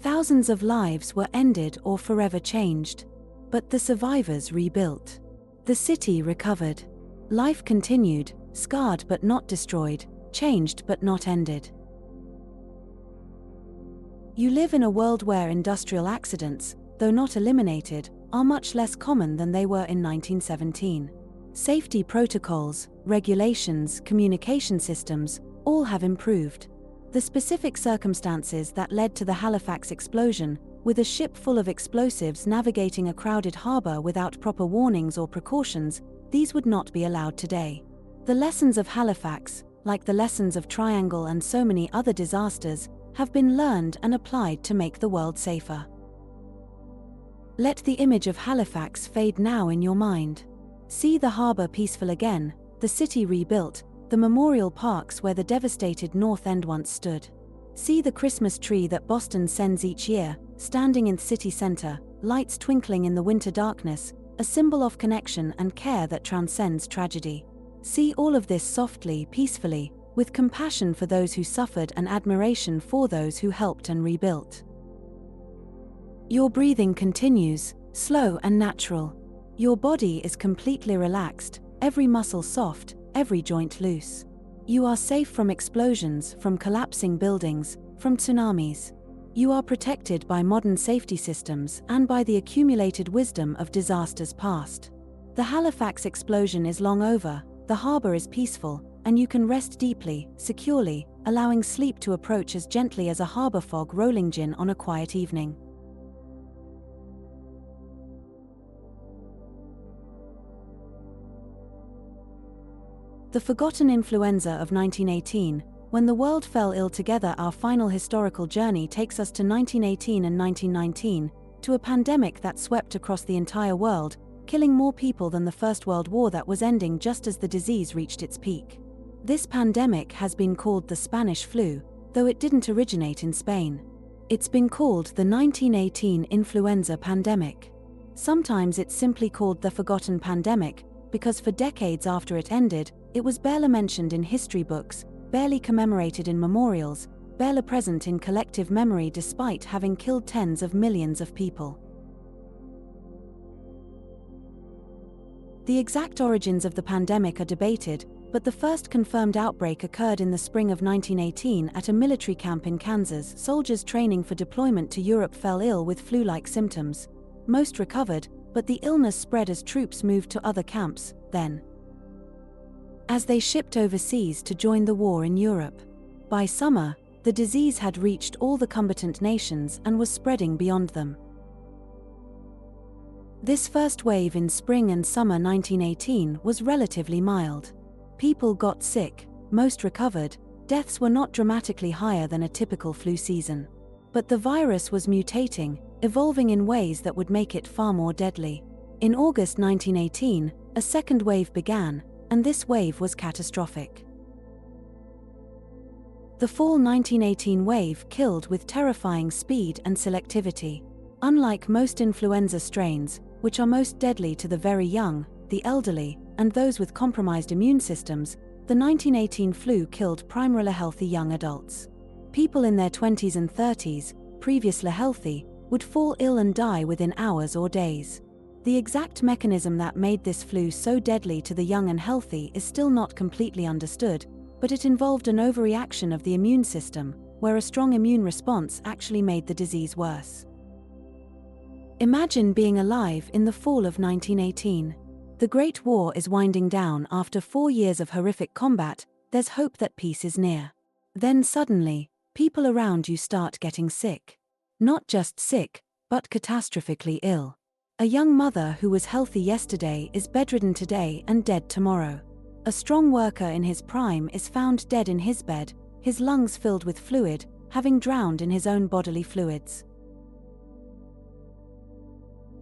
Thousands of lives were ended or forever changed. But the survivors rebuilt. The city recovered. Life continued, scarred but not destroyed, changed but not ended. You live in a world where industrial accidents, though not eliminated, are much less common than they were in 1917. Safety protocols, regulations, communication systems, all have improved. The specific circumstances that led to the Halifax explosion, with a ship full of explosives navigating a crowded harbor without proper warnings or precautions, these would not be allowed today. The lessons of Halifax, like the lessons of Triangle and so many other disasters, have been learned and applied to make the world safer. Let the image of Halifax fade now in your mind. See the harbor peaceful again, the city rebuilt, the memorial parks where the devastated North End once stood. See the Christmas tree that Boston sends each year, standing in the city center, lights twinkling in the winter darkness, a symbol of connection and care that transcends tragedy. See all of this softly, peacefully, with compassion for those who suffered and admiration for those who helped and rebuilt. Your breathing continues, slow and natural. Your body is completely relaxed, every muscle soft, every joint loose. You are safe from explosions, from collapsing buildings, from tsunamis. You are protected by modern safety systems and by the accumulated wisdom of disasters past. The Halifax explosion is long over, the harbor is peaceful, and you can rest deeply, securely, allowing sleep to approach as gently as a harbor fog rolling gin on a quiet evening. The forgotten influenza of 1918, when the world fell ill together. Our final historical journey takes us to 1918 and 1919, to a pandemic that swept across the entire world, killing more people than the First World War that was ending just as the disease reached its peak. This pandemic has been called the Spanish flu, though it didn't originate in Spain. It's been called the 1918 influenza pandemic. Sometimes it's simply called the forgotten pandemic, because for decades after it ended, it was barely mentioned in history books, barely commemorated in memorials, barely present in collective memory despite having killed tens of millions of people. The exact origins of the pandemic are debated, but the first confirmed outbreak occurred in the spring of 1918 at a military camp in Kansas. Soldiers training for deployment to Europe fell ill with flu-like symptoms. Most recovered, but the illness spread as troops moved to other camps, then as they shipped overseas to join the war in Europe. By summer, the disease had reached all the combatant nations and was spreading beyond them. This first wave in spring and summer 1918 was relatively mild. People got sick, most recovered, deaths were not dramatically higher than a typical flu season. But the virus was mutating, evolving in ways that would make it far more deadly. In August 1918, a second wave began, and this wave was catastrophic. The fall 1918 wave killed with terrifying speed and selectivity. Unlike most influenza strains, which are most deadly to the very young, the elderly, and those with compromised immune systems, the 1918 flu killed primarily healthy young adults. People in their 20s and 30s, previously healthy, would fall ill and die within hours or days. The exact mechanism that made this flu so deadly to the young and healthy is still not completely understood, but it involved an overreaction of the immune system, where a strong immune response actually made the disease worse. Imagine being alive in the fall of 1918. The Great War is winding down after 4 years of horrific combat. There's hope that peace is near. Then suddenly, people around you start getting sick. Not just sick, but catastrophically ill. A young mother who was healthy yesterday is bedridden today and dead tomorrow. A strong worker in his prime is found dead in his bed, his lungs filled with fluid, having drowned in his own bodily fluids.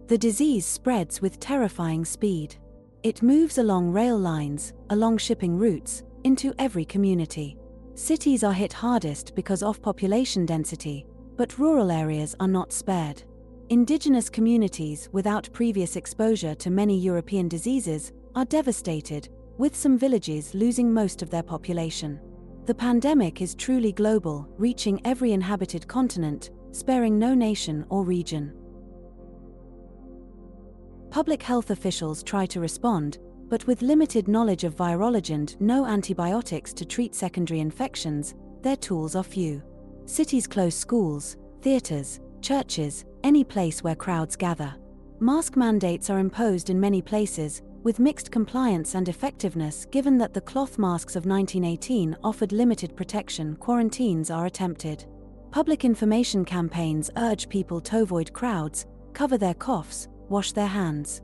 The disease spreads with terrifying speed. It moves along rail lines, along shipping routes, into every community. Cities are hit hardest because of population density, but rural areas are not spared. Indigenous communities without previous exposure to many European diseases are devastated, with some villages losing most of their population. The pandemic is truly global, reaching every inhabited continent, sparing no nation or region. Public health officials try to respond, but with limited knowledge of virology and no antibiotics to treat secondary infections, their tools are few. Cities close schools, theaters, churches, any place where crowds gather. Mask mandates are imposed in many places, with mixed compliance and effectiveness given that the cloth masks of 1918 offered limited protection. Quarantines are attempted. Public information campaigns urge people to avoid crowds, cover their coughs, wash their hands.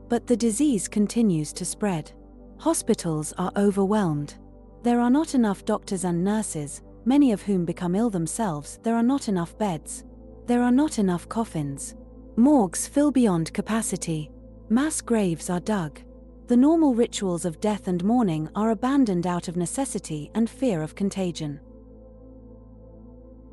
But the disease continues to spread. Hospitals are overwhelmed. There are not enough doctors and nurses, many of whom become ill themselves. There are not enough beds. There are not enough coffins. Morgues fill beyond capacity. Mass graves are dug. The normal rituals of death and mourning are abandoned out of necessity and fear of contagion.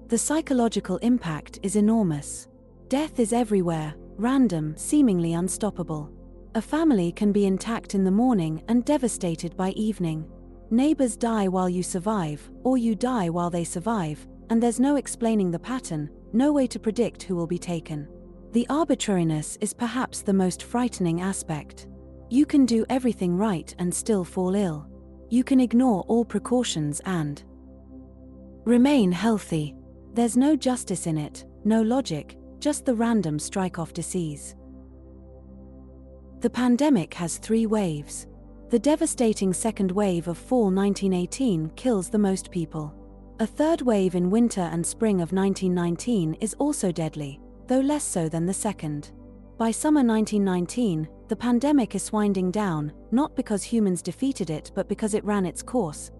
The psychological impact is enormous. Death is everywhere, random, seemingly unstoppable. A family can be intact in the morning and devastated by evening. Neighbors die while you survive, or you die while they survive, and there's no explaining the pattern, no way to predict who will be taken. The arbitrariness is perhaps the most frightening aspect. You can do everything right and still fall ill. You can ignore all precautions and remain healthy. There's no justice in it, no logic, just the random strike-off disease. The pandemic has 3 waves. The devastating second wave of fall 1918 kills the most people. A third wave in winter and spring of 1919 is also deadly, though less so than the second. By summer 1919, the pandemic is winding down, not because humans defeated it but because it ran its course.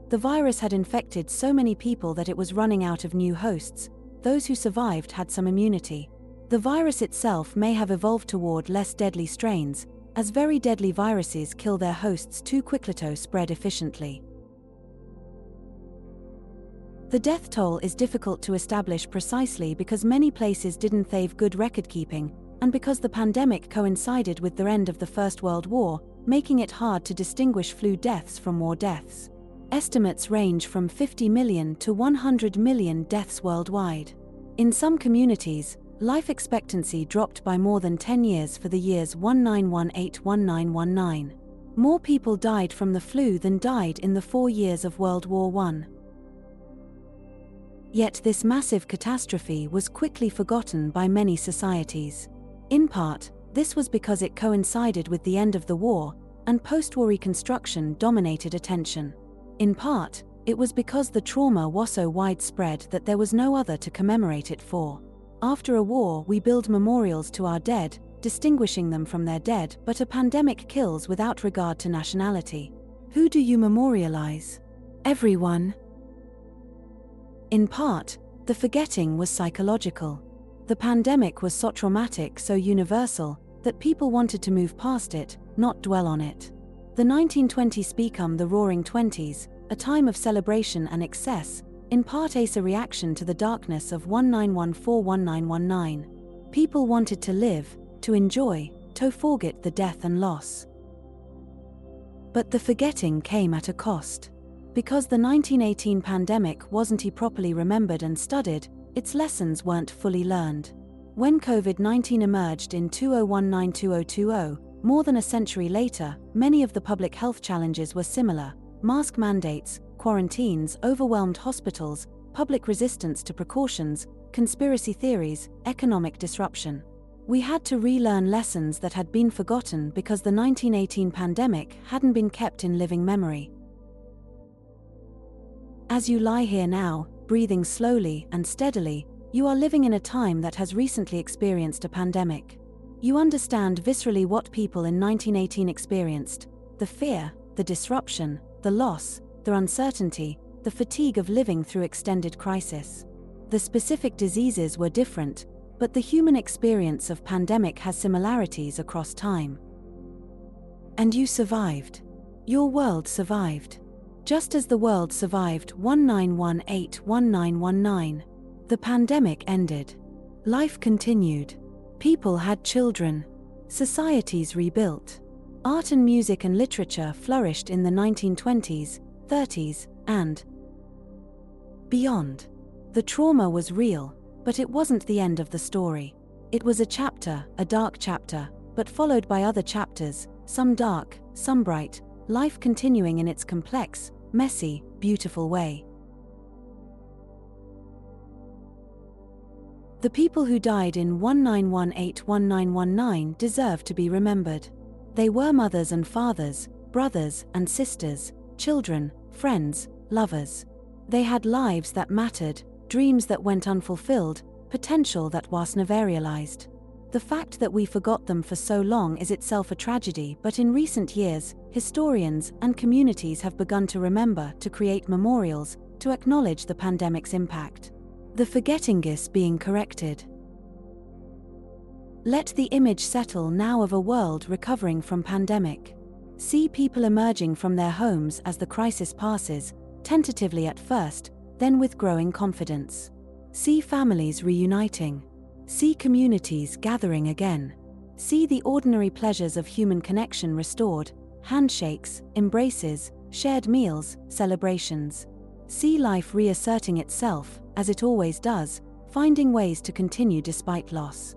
The virus had infected so many people that it was running out of new hosts. Those who survived had some immunity. The virus itself may have evolved toward less deadly strains, as very deadly viruses kill their hosts too quickly to spread efficiently. The death toll is difficult to establish precisely because many places didn't have good record-keeping, and because the pandemic coincided with the end of the First World War, making it hard to distinguish flu deaths from war deaths. Estimates range from 50 million to 100 million deaths worldwide. In some communities, life expectancy dropped by more than 10 years for the years 1918-1919. More people died from the flu than died in the 4 years of World War I. Yet this massive catastrophe was quickly forgotten by many societies. In part, this was because it coincided with the end of the war, and post-war reconstruction dominated attention. In part, it was because the trauma was so widespread that there was no other to commemorate it for. After a war, we build memorials to our dead, distinguishing them from their dead, but a pandemic kills without regard to nationality. Who do you memorialize? Everyone. In part, the forgetting was psychological. The pandemic was so traumatic, so universal, that people wanted to move past it, not dwell on it. The 1920s became the Roaring Twenties, a time of celebration and excess, in part as a reaction to the darkness of 1914-1919. People wanted to live, to enjoy, to forget the death and loss. But the forgetting came at a cost. Because the 1918 pandemic wasn't properly remembered and studied, its lessons weren't fully learned. When COVID-19 emerged in 2019-2020, more than a century later, many of the public health challenges were similar: mask mandates, quarantines, overwhelmed hospitals, public resistance to precautions, conspiracy theories, economic disruption. We had to relearn lessons that had been forgotten because the 1918 pandemic hadn't been kept in living memory. As you lie here now, breathing slowly and steadily, you are living in a time that has recently experienced a pandemic. You understand viscerally what people in 1918 experienced: the fear, the disruption, the loss, the uncertainty, the fatigue of living through extended crisis. The specific diseases were different, but the human experience of pandemic has similarities across time. And you survived. Your world survived. Just as the world survived 1918-1919, the pandemic ended. Life continued. People had children. Societies rebuilt. Art and music and literature flourished in the 1920s, 30s, and beyond. The trauma was real, but it wasn't the end of the story. It was a chapter, a dark chapter, but followed by other chapters, some dark, some bright, life continuing in its complex, messy, beautiful way. The people who died in 1918-1919 deserve to be remembered. They were mothers and fathers, brothers and sisters, children, friends, lovers. They had lives that mattered, dreams that went unfulfilled, potential that was never realized. The fact that we forgot them for so long is itself a tragedy, but in recent years, historians and communities have begun to remember, to create memorials, to acknowledge the pandemic's impact. The forgetting is being corrected. Let the image settle now of a world recovering from pandemic. See people emerging from their homes as the crisis passes, tentatively at first, then with growing confidence. See families reuniting. See communities gathering again. See the ordinary pleasures of human connection restored, handshakes, embraces, shared meals, celebrations. See life reasserting itself, as it always does, finding ways to continue despite loss.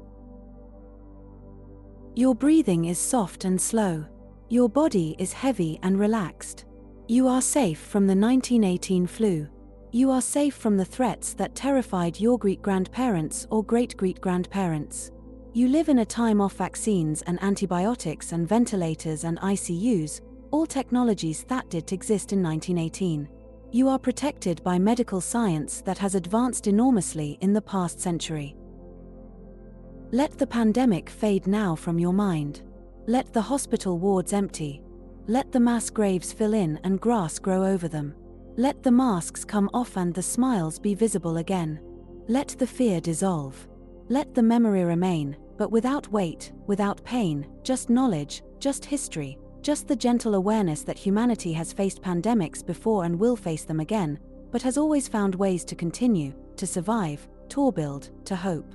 Your breathing is soft and slow. Your body is heavy and relaxed. You are safe from the 1918 flu. You are safe from the threats that terrified your great-grandparents or great-great-grandparents. You live in a time of vaccines and antibiotics and ventilators and ICUs, all technologies that did exist in 1918. You are protected by medical science that has advanced enormously in the past century. Let the pandemic fade now from your mind. Let the hospital wards empty. Let the mass graves fill in and grass grow over them. Let the masks come off and the smiles be visible again. Let the fear dissolve. Let the memory remain, but without weight, without pain, just knowledge, just history, just the gentle awareness that humanity has faced pandemics before and will face them again, but has always found ways to continue, to survive, to build, to hope.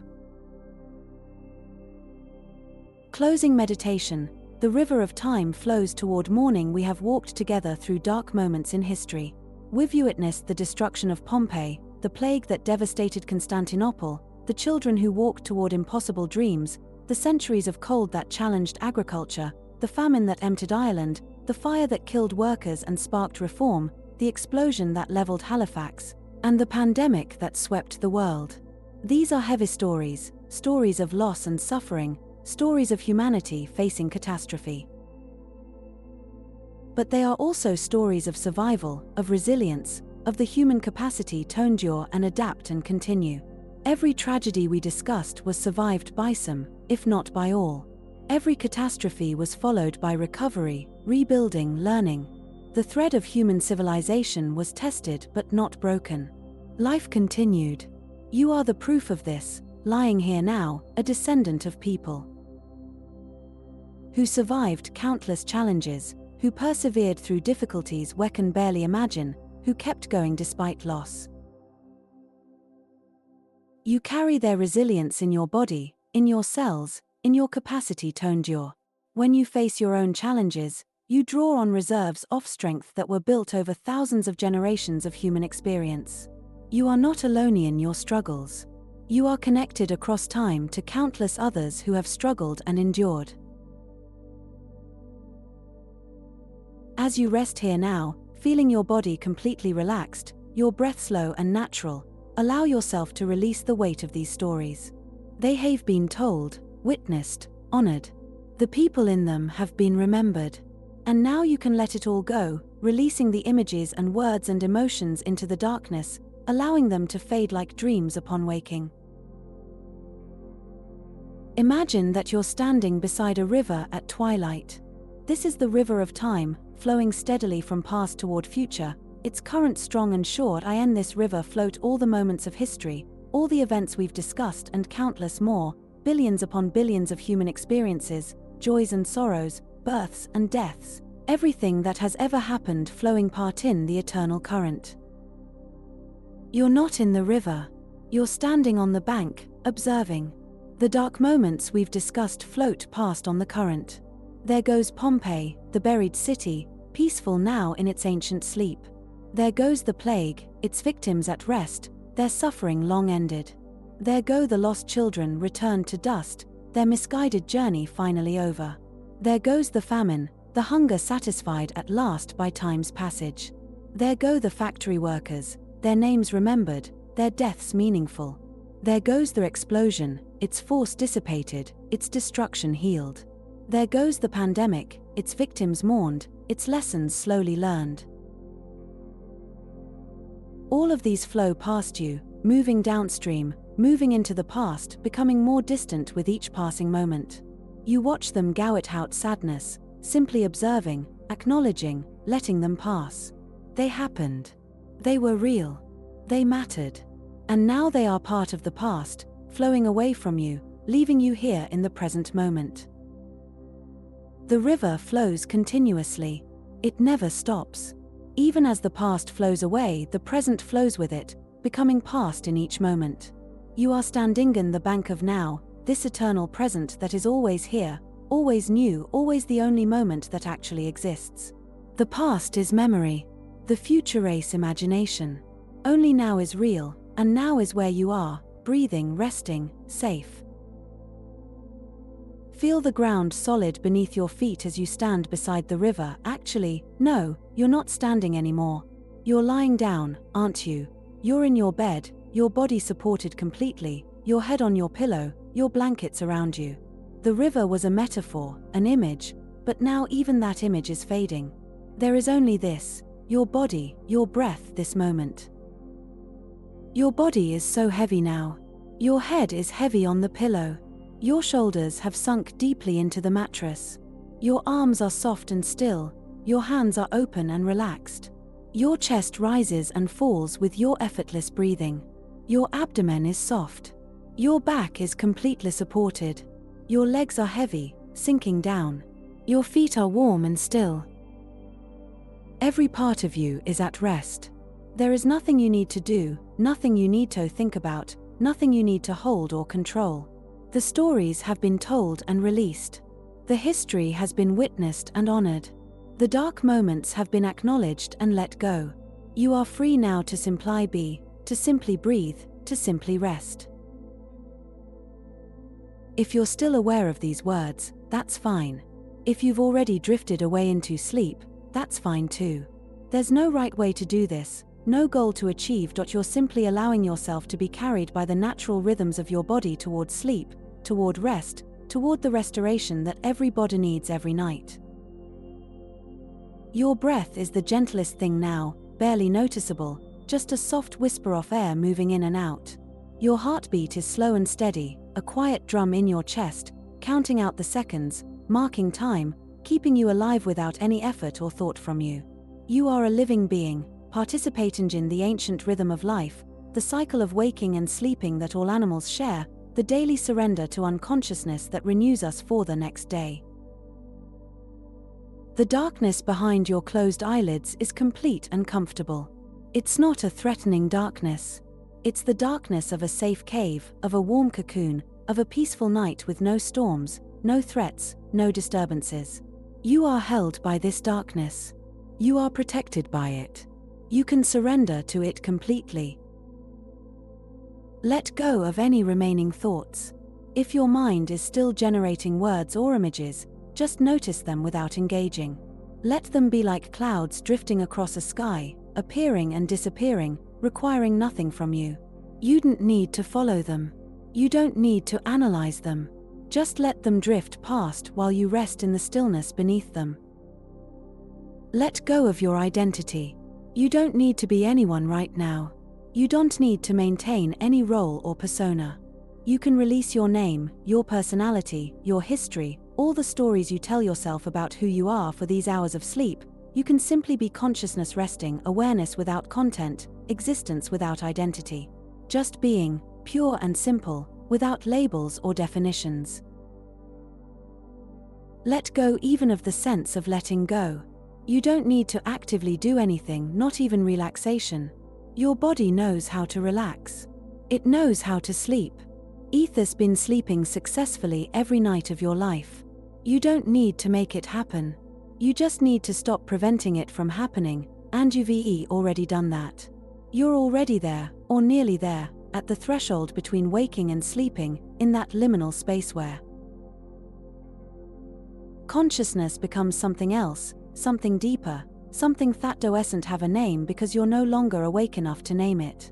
Closing meditation. The river of time flows toward morning. We have walked together through dark moments in history. We've witnessed the destruction of Pompeii, the plague that devastated Constantinople, the children who walked toward impossible dreams, the centuries of cold that challenged agriculture, the famine that emptied Ireland, the fire that killed workers and sparked reform, the explosion that leveled Halifax, and the pandemic that swept the world. These are heavy stories, stories of loss and suffering, stories of humanity facing catastrophe. But they are also stories of survival, of resilience, of the human capacity to endure and adapt and continue. Every tragedy we discussed was survived by some, if not by all. Every catastrophe was followed by recovery, rebuilding, learning. The thread of human civilization was tested but not broken. Life continued. You are the proof of this, lying here now, a descendant of people who survived countless challenges, who persevered through difficulties we can barely imagine, who kept going despite loss. You carry their resilience in your body, in your cells, in your capacity to endure. When you face your own challenges, you draw on reserves of strength that were built over thousands of generations of human experience. You are not alone in your struggles. You are connected across time to countless others who have struggled and endured. As you rest here now, feeling your body completely relaxed, your breath slow and natural, allow yourself to release the weight of these stories. They have been told, witnessed, honored. The people in them have been remembered. And now you can let it all go, releasing the images and words and emotions into the darkness, allowing them to fade like dreams upon waking. Imagine that you're standing beside a river at twilight. This is the river of time, flowing steadily from past toward future, its current strong and short. In this river float all the moments of history, all the events we've discussed and countless more, billions upon billions of human experiences, joys and sorrows, births and deaths, everything that has ever happened flowing part in the eternal current. You're not in the river. You're standing on the bank, observing. The dark moments we've discussed float past on the current. There goes Pompeii, the buried city, peaceful now in its ancient sleep. There goes the plague, its victims at rest, their suffering long ended. There go the lost children returned to dust, their misguided journey finally over. There goes the famine, the hunger satisfied at last by time's passage. There go the factory workers, their names remembered, their deaths meaningful. There goes the explosion, its force dissipated, its destruction healed. There goes the pandemic, its victims mourned, its lessons slowly learned. All of these flow past you, moving downstream, moving into the past, becoming more distant with each passing moment. You watch them gouge out sadness, simply observing, acknowledging, letting them pass. They happened. They were real. They mattered. And now they are part of the past, flowing away from you, leaving you here in the present moment. The river flows continuously. It never stops. Even as the past flows away, the present flows with it, becoming past in each moment. You are standing in the bank of now, this eternal present that is always here, always new, always the only moment that actually exists. The past is memory. The future race imagination. Only now is real, and now is where you are, breathing, resting, safe. Feel the ground solid beneath your feet as you stand beside the river. Actually, no, you're not standing anymore. You're lying down, aren't you? You're in your bed, your body supported completely, your head on your pillow, your blankets around you. The river was a metaphor, an image, but now even that image is fading. There is only this, your body, your breath, this moment. Your body is so heavy now. Your head is heavy on the pillow. Your shoulders have sunk deeply into the mattress. Your arms are soft and still, your hands are open and relaxed. Your chest rises and falls with your effortless breathing. Your abdomen is soft. Your back is completely supported. Your legs are heavy, sinking down. Your feet are warm and still. Every part of you is at rest. There is nothing you need to do, nothing you need to think about, nothing you need to hold or control. The stories have been told and released. The history has been witnessed and honored. The dark moments have been acknowledged and let go. You are free now to simply be, to simply breathe, to simply rest. If you're still aware of these words, that's fine. If you've already drifted away into sleep, that's fine too. There's no right way to do this, no goal to achieve. You're simply allowing yourself to be carried by the natural rhythms of your body toward sleep, toward rest, toward the restoration that every body needs every night. Your breath is the gentlest thing now, barely noticeable, just a soft whisper of air moving in and out. Your heartbeat is slow and steady, a quiet drum in your chest, counting out the seconds, marking time, keeping you alive without any effort or thought from you. You are a living being, participating in the ancient rhythm of life, the cycle of waking and sleeping that all animals share, the daily surrender to unconsciousness that renews us for the next day. The darkness behind your closed eyelids is complete and comfortable. It's not a threatening darkness. It's the darkness of a safe cave, of a warm cocoon, of a peaceful night with no storms, no threats, no disturbances. You are held by this darkness. You are protected by it. You can surrender to it completely. Let go of any remaining thoughts. If your mind is still generating words or images, just notice them without engaging. Let them be like clouds drifting across a sky, appearing and disappearing, requiring nothing from you. You don't need to follow them. You don't need to analyze them. Just let them drift past while you rest in the stillness beneath them. Let go of your identity. You don't need to be anyone right now. You don't need to maintain any role or persona. You can release your name, your personality, your history, all the stories you tell yourself about who you are for these hours of sleep. You can simply be consciousness resting, awareness without content, existence without identity. Just being, pure and simple, without labels or definitions. Let go even of the sense of letting go. You don't need to actively do anything, not even relaxation. Your body knows how to relax. It knows how to sleep. Ether's been sleeping successfully every night of your life. You don't need to make it happen. You just need to stop preventing it from happening, and you've already done that. You're already there, or nearly there, at the threshold between waking and sleeping, in that liminal space where consciousness becomes something else, something deeper, something that doesn't have a name because you're no longer awake enough to name it.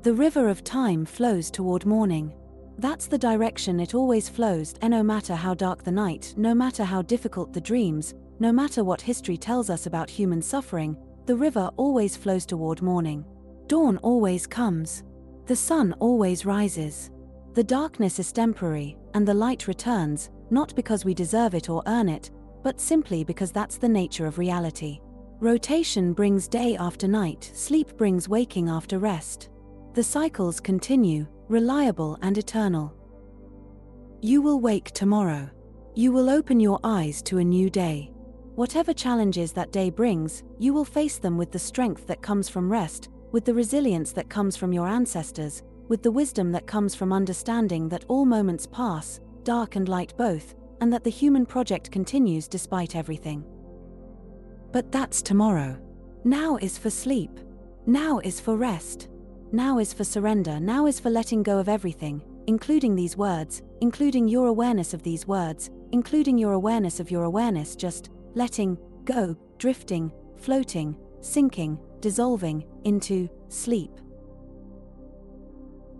The river of time flows toward morning. That's the direction it always flows, and no matter how dark the night, no matter how difficult the dreams, no matter what history tells us about human suffering, the river always flows toward morning. Dawn always comes. The sun always rises. The darkness is temporary, and the light returns, not because we deserve it or earn it, but simply because that's the nature of reality. Rotation brings day after night, sleep brings waking after rest. The cycles continue, reliable and eternal. You will wake tomorrow. You will open your eyes to a new day. Whatever challenges that day brings, you will face them with the strength that comes from rest, with the resilience that comes from your ancestors, with the wisdom that comes from understanding that all moments pass, dark and light both, and that the human project continues despite everything. But that's tomorrow. Now is for sleep. Now is for rest. Now is for surrender. Now is for letting go of everything, including these words, including your awareness of these words, including your awareness of your awareness, just letting go, drifting, floating, sinking, dissolving into sleep.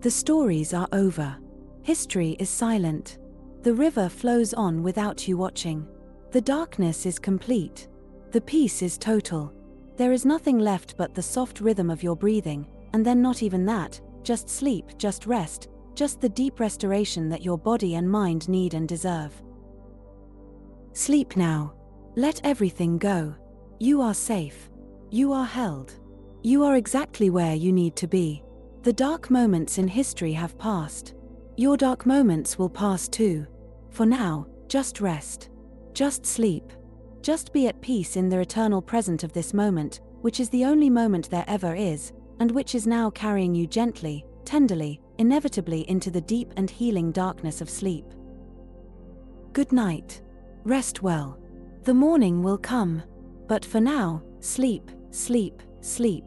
The stories are over. History is silent. The river flows on without you watching. The darkness is complete. The peace is total. There is nothing left but the soft rhythm of your breathing, and then not even that, just sleep, just rest, just the deep restoration that your body and mind need and deserve. Sleep now. Let everything go. You are safe. You are held. You are exactly where you need to be. The dark moments in history have passed. Your dark moments will pass too. For now, just rest. Just sleep. Just be at peace in the eternal present of this moment, which is the only moment there ever is, and which is now carrying you gently, tenderly, inevitably into the deep and healing darkness of sleep. Good night. Rest well. The morning will come. But for now, sleep, sleep, sleep.